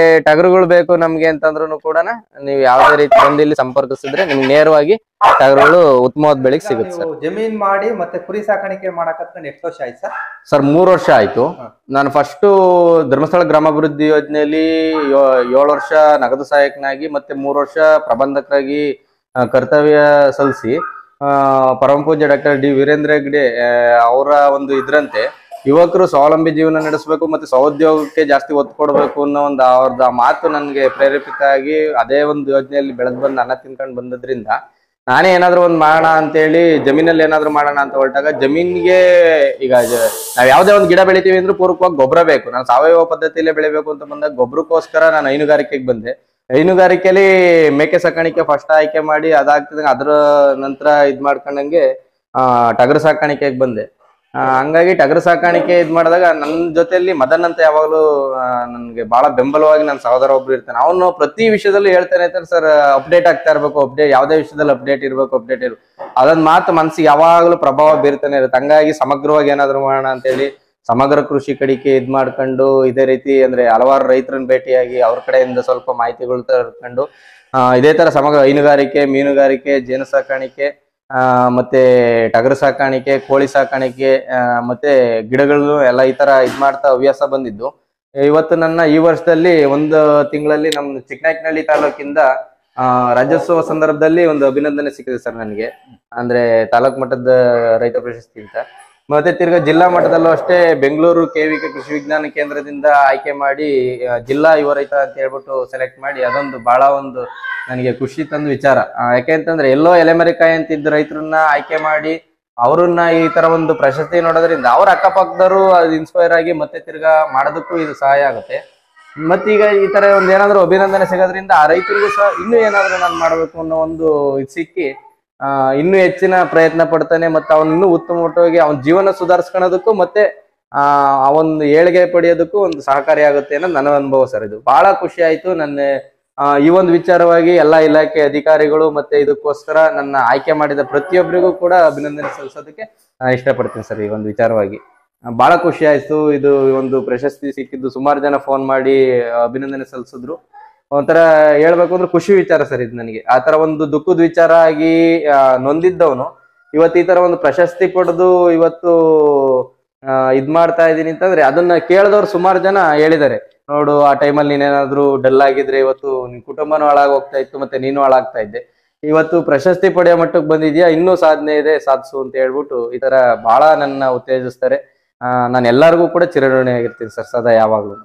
ಟಗರುಗಳು ಬೇಕು ನಮ್ಗೆ ಅಂತಂದ್ರೂ ಕೂಡ ನೀವು ಯಾವ್ದೇ ರೀತಿ ಬಂದು ಇಲ್ಲಿ ಸಂಪರ್ಕಿಸಿದ್ರೆ ನಿಮ್ಗೆ ನೇರವಾಗಿ ಟಗರುಗಳು ಉತ್ತಮವಾದ ಬೆಳೆಗೆ ಸಿಗುತ್ತೆ ಸರ್. ಜಮೀನ್ ಮಾಡಿ ಮತ್ತೆ ಕುರಿ ಸಾಕಾಣಿಕೆ ಮಾಡಕತ್ಕೊಂಡು ಎಷ್ಟು ವರ್ಷ ಆಯ್ತು ಸರ್? ಸರ್ 3 ವರ್ಷ ಆಯ್ತು. ನಾನು ಫಸ್ಟ್ ಧರ್ಮಸ್ಥಳ ಗ್ರಾಮಾಭಿವೃದ್ಧಿ ಯೋಜನೆಯಲ್ಲಿ 7 ವರ್ಷ ನಗದು ಸಹಾಯಕನಾಗಿ ಮತ್ತೆ 3 ವರ್ಷ ಪ್ರಬಂಧಕರಾಗಿ ಕರ್ತವ್ಯ ಸಲ್ಲಿಸಿ ಪರಮ ಪೂಜ್ಯ ಡಾಕ್ಟರ್ ಡಿ ವೀರೇಂದ್ರ ಹೆಗ್ಡೆ ಅವರ ಒಂದು ಇದ್ರಂತೆ ಯುವಕರು ಸ್ವಾವಲಂಬಿ ಜೀವನ ನಡೆಸಬೇಕು ಮತ್ತೆ ಸ್ವಉದ್ಯೋಗಕ್ಕೆ ಜಾಸ್ತಿ ಒತ್ತು ಕೊಡಬೇಕು ಅನ್ನೋ ಒಂದು ಅವ್ರದ್ದು ಮಾತು ನನಗೆ ಪ್ರೇರೇಪಿತ ಆಗಿ ಅದೇ ಒಂದು ಯೋಜನೆಯಲ್ಲಿ ಬೆಳೆದ್ ಬಂದು ಅನ್ನ ತಿನ್ಕೊಂಡು ಬಂದದ್ರಿಂದ ನಾನೇ ಏನಾದ್ರು ಒಂದ್ ಮಾಡೋಣ ಅಂತೇಳಿ ಜಮೀನಲ್ಲಿ ಏನಾದ್ರು ಮಾಡೋಣ ಅಂತ ಹೊರಟಾಗ, ಜಮೀನ್ಗೆ ಈಗ ನಾವ್ ಯಾವ್ದೇ ಒಂದು ಗಿಡ ಬೆಳಿತೀವಿ ಅಂದ್ರೆ ಪೂರ್ವಕವಾಗಿ ಗೊಬ್ಬರ ಬೇಕು. ನಾನು ಸಾವಯವ ಪದ್ಧತಿಯಲ್ಲೇ ಬೆಳಿಬೇಕು ಅಂತ ಬಂದಾಗ ಗೊಬ್ಬರಕ್ಕೋಸ್ಕರ ನಾನು ಹೈನುಗಾರಿಕೆಗೆ ಬಂದೆ. ಹೈನುಗಾರಿಕೆಯಲ್ಲಿ ಮೇಕೆ ಸಾಕಾಣಿಕೆ ಫಸ್ಟ್ ಆಯ್ಕೆ ಮಾಡಿ ಅದಾಗ್ತದಂಗ ಅದ್ರ ನಂತರ ಇದ್ ಮಾಡ್ಕೊಂಡಂಗೆ ಟಗರು ಸಾಕಾಣಿಕೆಗೆ ಬಂದೆ. ಹಂಗಾಗಿ ಟಗರು ಸಾಕಾಣಿಕೆ ಇದ್ ಮಾಡಿದಾಗ ನನ್ನ ಜೊತೆಯಲ್ಲಿ ಮದನ್ ಅಂತ ಯಾವಾಗ್ಲೂ ನನ್ಗೆ ಬಹಳ ಬೆಂಬಲವಾಗಿ ನನ್ನ ಸಹೋದರ ಒಬ್ರು ಇರ್ತಾನೆ. ಅವನು ಪ್ರತಿ ವಿಷಯದಲ್ಲೂ ಹೇಳ್ತಾನೆ ಇರ್ತಾನೆ, ಸರ್ ಅಪ್ಡೇಟ್ ಆಗ್ತಾ ಇರ್ಬೇಕು, ಯಾವ್ದೇ ವಿಷಯದಲ್ಲಿ ಅಪ್ಡೇಟ್ ಇರ್ಬೇಕು. ಅದೊಂದ್ ಮಾತು ಮನ್ಸಿಗೆ ಯಾವಾಗ್ಲೂ ಪ್ರಭಾವ ಬೀರ್ತಾನೆ ಇರುತ್ತೆ. ಹಂಗಾಗಿ ಸಮಗ್ರವಾಗಿ ಏನಾದ್ರು ಮಾಡೋಣ ಅಂತೇಳಿ ಸಮಗ್ರ ಕೃಷಿ ಕಡೆಗೆ ಇದ್ ಮಾಡ್ಕೊಂಡು ಇದೇ ರೀತಿ ಅಂದ್ರೆ ಹಲವಾರು ರೈತರನ್ನ ಭೇಟಿಯಾಗಿ ಅವ್ರ ಕಡೆಯಿಂದ ಸ್ವಲ್ಪ ಮಾಹಿತಿಗಳು ತರ್ಕೊಂಡು ಇದೇ ತರ ಸಮಗ್ರ ಹೈನುಗಾರಿಕೆ, ಮೀನುಗಾರಿಕೆ, ಜೇನು ಸಾಕಾಣಿಕೆ ಮತ್ತೆ ಟಗರು ಸಾಕಾಣಿಕೆ, ಕೋಳಿ ಸಾಕಾಣಿಕೆ ಮತ್ತೆ ಗಿಡಗಳು ಎಲ್ಲ ಈ ತರ ಇದ್ ಮಾಡ್ತಾ ಹವ್ಯಾಸ ಬಂದಿದ್ದು. ಇವತ್ತು ನನ್ನ ಈ ವರ್ಷದಲ್ಲಿ 1 ತಿಂಗಳಲ್ಲಿ ನಮ್ಮ ಚಿಕ್ಕನಾಯಕನಹಳ್ಳಿ ತಾಲೂಕಿಂದ ರಾಜ್ಯೋತ್ಸವ ಸಂದರ್ಭದಲ್ಲಿ ಒಂದು ಅಭಿನಂದನೆ ಸಿಕ್ಕಿದೆ ಸರ್ ನನಗೆ. ಅಂದ್ರೆ ತಾಲೂಕು ಮಟ್ಟದ ರೈತ ಪ್ರಶಸ್ತಿ ಅಂತ. ಮತ್ತೆ ತಿರ್ಗಾ ಜಿಲ್ಲಾ ಮಟ್ಟದಲ್ಲೂ ಅಷ್ಟೇ ಬೆಂಗಳೂರು KVK ಕೃಷಿ ವಿಜ್ಞಾನ ಕೇಂದ್ರದಿಂದ ಆಯ್ಕೆ ಮಾಡಿ ಜಿಲ್ಲಾ ಯುವ ರೈತ ಅಂತ ಹೇಳ್ಬಿಟ್ಟು ಸೆಲೆಕ್ಟ್ ಮಾಡಿ ಅದೊಂದು ಬಹಳ ಒಂದು ನನಗೆ ಖುಷಿ ತಂದ ವಿಚಾರ. ಯಾಕೆಂತಂದ್ರೆ ಎಲ್ಲೋ ಎಲೆಮರಿಕಾಯಿ ಅಂತಿದ್ದ ರೈತರನ್ನ ಆಯ್ಕೆ ಮಾಡಿ ಅವ್ರನ್ನ ಈ ತರ ಒಂದು ಪ್ರಶಸ್ತಿ ನೋಡೋದ್ರಿಂದ ಅವ್ರ ಅಕ್ಕಪಕ್ಕದವರು ಅದು ಇನ್ಸ್ಪೈರ್ ಆಗಿ ಮತ್ತೆ ತಿರ್ಗಾ ಮಾಡೋದಕ್ಕೂ ಇದು ಸಹಾಯ ಆಗುತ್ತೆ. ಮತ್ತೀಗ ಈ ತರ ಒಂದ್ ಏನಾದ್ರು ಅಭಿನಂದನೆ ಸಿಗೋದ್ರಿಂದ ಆ ರೈತರಿಗೂ ಸಹ ಇನ್ನೂ ಏನಾದ್ರು ನಾನು ಮಾಡ್ಬೇಕು ಅನ್ನೋ ಒಂದು ಇದು ಸಿಕ್ಕಿ ಇನ್ನೂ ಹೆಚ್ಚಿನ ಪ್ರಯತ್ನ ಪಡ್ತಾನೆ. ಮತ್ತೆ ಅವನ್ ಇನ್ನೂ ಉತ್ತಮ ಮಟ್ಟವಾಗಿ ಅವನ ಜೀವನ ಸುಧಾರಿಸ್ಕೊಳ್ಳೋದಕ್ಕೂ ಮತ್ತೆ ಒಂದು ಏಳಿಗೆ ಪಡೆಯೋದಕ್ಕೂ ಒಂದು ಸಹಕಾರಿ ಆಗುತ್ತೆ ಅನ್ನೋದು ನನ್ನ ಅನುಭವ ಸರ್. ಇದು ಬಹಳ ಖುಷಿ ಆಯ್ತು. ನನ್ನ ಈ ಒಂದು ವಿಚಾರವಾಗಿ ಎಲ್ಲಾ ಇಲಾಖೆ ಅಧಿಕಾರಿಗಳು ಮತ್ತೆ ಇದಕ್ಕೋಸ್ಕರ ನನ್ನ ಆಯ್ಕೆ ಮಾಡಿದ ಪ್ರತಿಯೊಬ್ಬರಿಗೂ ಕೂಡ ಅಭಿನಂದನೆ ಸಲ್ಲಿಸೋದಕ್ಕೆ ಇಷ್ಟಪಡ್ತೀನಿ ಸರ್. ಈ ಒಂದು ವಿಚಾರವಾಗಿ ಬಹಳ ಖುಷಿ ಆಯ್ತು. ಇದು ಒಂದು ಪ್ರಶಸ್ತಿ ಸಿಕ್ಕಿದ್ದು ಸುಮಾರು ಜನ ಫೋನ್ ಮಾಡಿ ಅಭಿನಂದನೆ ಸಲ್ಲಿಸಿದ್ರು. ಒಂಥರ ಹೇಳ್ಬೇಕು ಅಂದ್ರೆ ಖುಷಿ ವಿಚಾರ ಸರ್ ಇದು ನನಗೆ. ಆ ತರ ಒಂದು ದುಃಖದ ವಿಚಾರ ಆಗಿ ನೊಂದಿದ್ದವನು ಇವತ್ತು ಈ ತರ ಒಂದು ಪ್ರಶಸ್ತಿ ಪಡೆದು ಇವತ್ತು ಇದ್ ಮಾಡ್ತಾ ಇದೀನಿ ಅಂತಂದ್ರೆ ಅದನ್ನ ಕೇಳಿದವ್ರು ಸುಮಾರು ಜನ ಹೇಳಿದ್ದಾರೆ, ನೋಡು ಆ ಟೈಮಲ್ಲಿ ನೀನೇನಾದ್ರೂ ಡಲ್ ಆಗಿದ್ರೆ ಇವತ್ತು ನಿನ್ ಕುಟುಂಬನೂ ಹಾಳಾಗಿ ಹೋಗ್ತಾ ಇತ್ತು ಮತ್ತೆ ನೀನು ಹಾಳಾಗ್ತಾ ಇದ್ದೆ. ಇವತ್ತು ಪ್ರಶಸ್ತಿ ಪಡೆಯೋ ಮಟ್ಟಕ್ಕೆ ಬಂದಿದ್ಯಾ, ಇನ್ನೂ ಸಾಧನೆ ಇದೆ, ಸಾಧಿಸು ಅಂತ ಹೇಳ್ಬಿಟ್ಟು ಈ ತರ ಬಹಳ ನನ್ನ ಉತ್ತೇಜಿಸ್ತಾರೆ. ನಾನು ಎಲ್ಲರಿಗೂ ಕೂಡ ಚಿರಋಣಿ ಆಗಿರ್ತೀನಿ ಸರ್, ಸದಾ ಯಾವಾಗ್ಲೂ.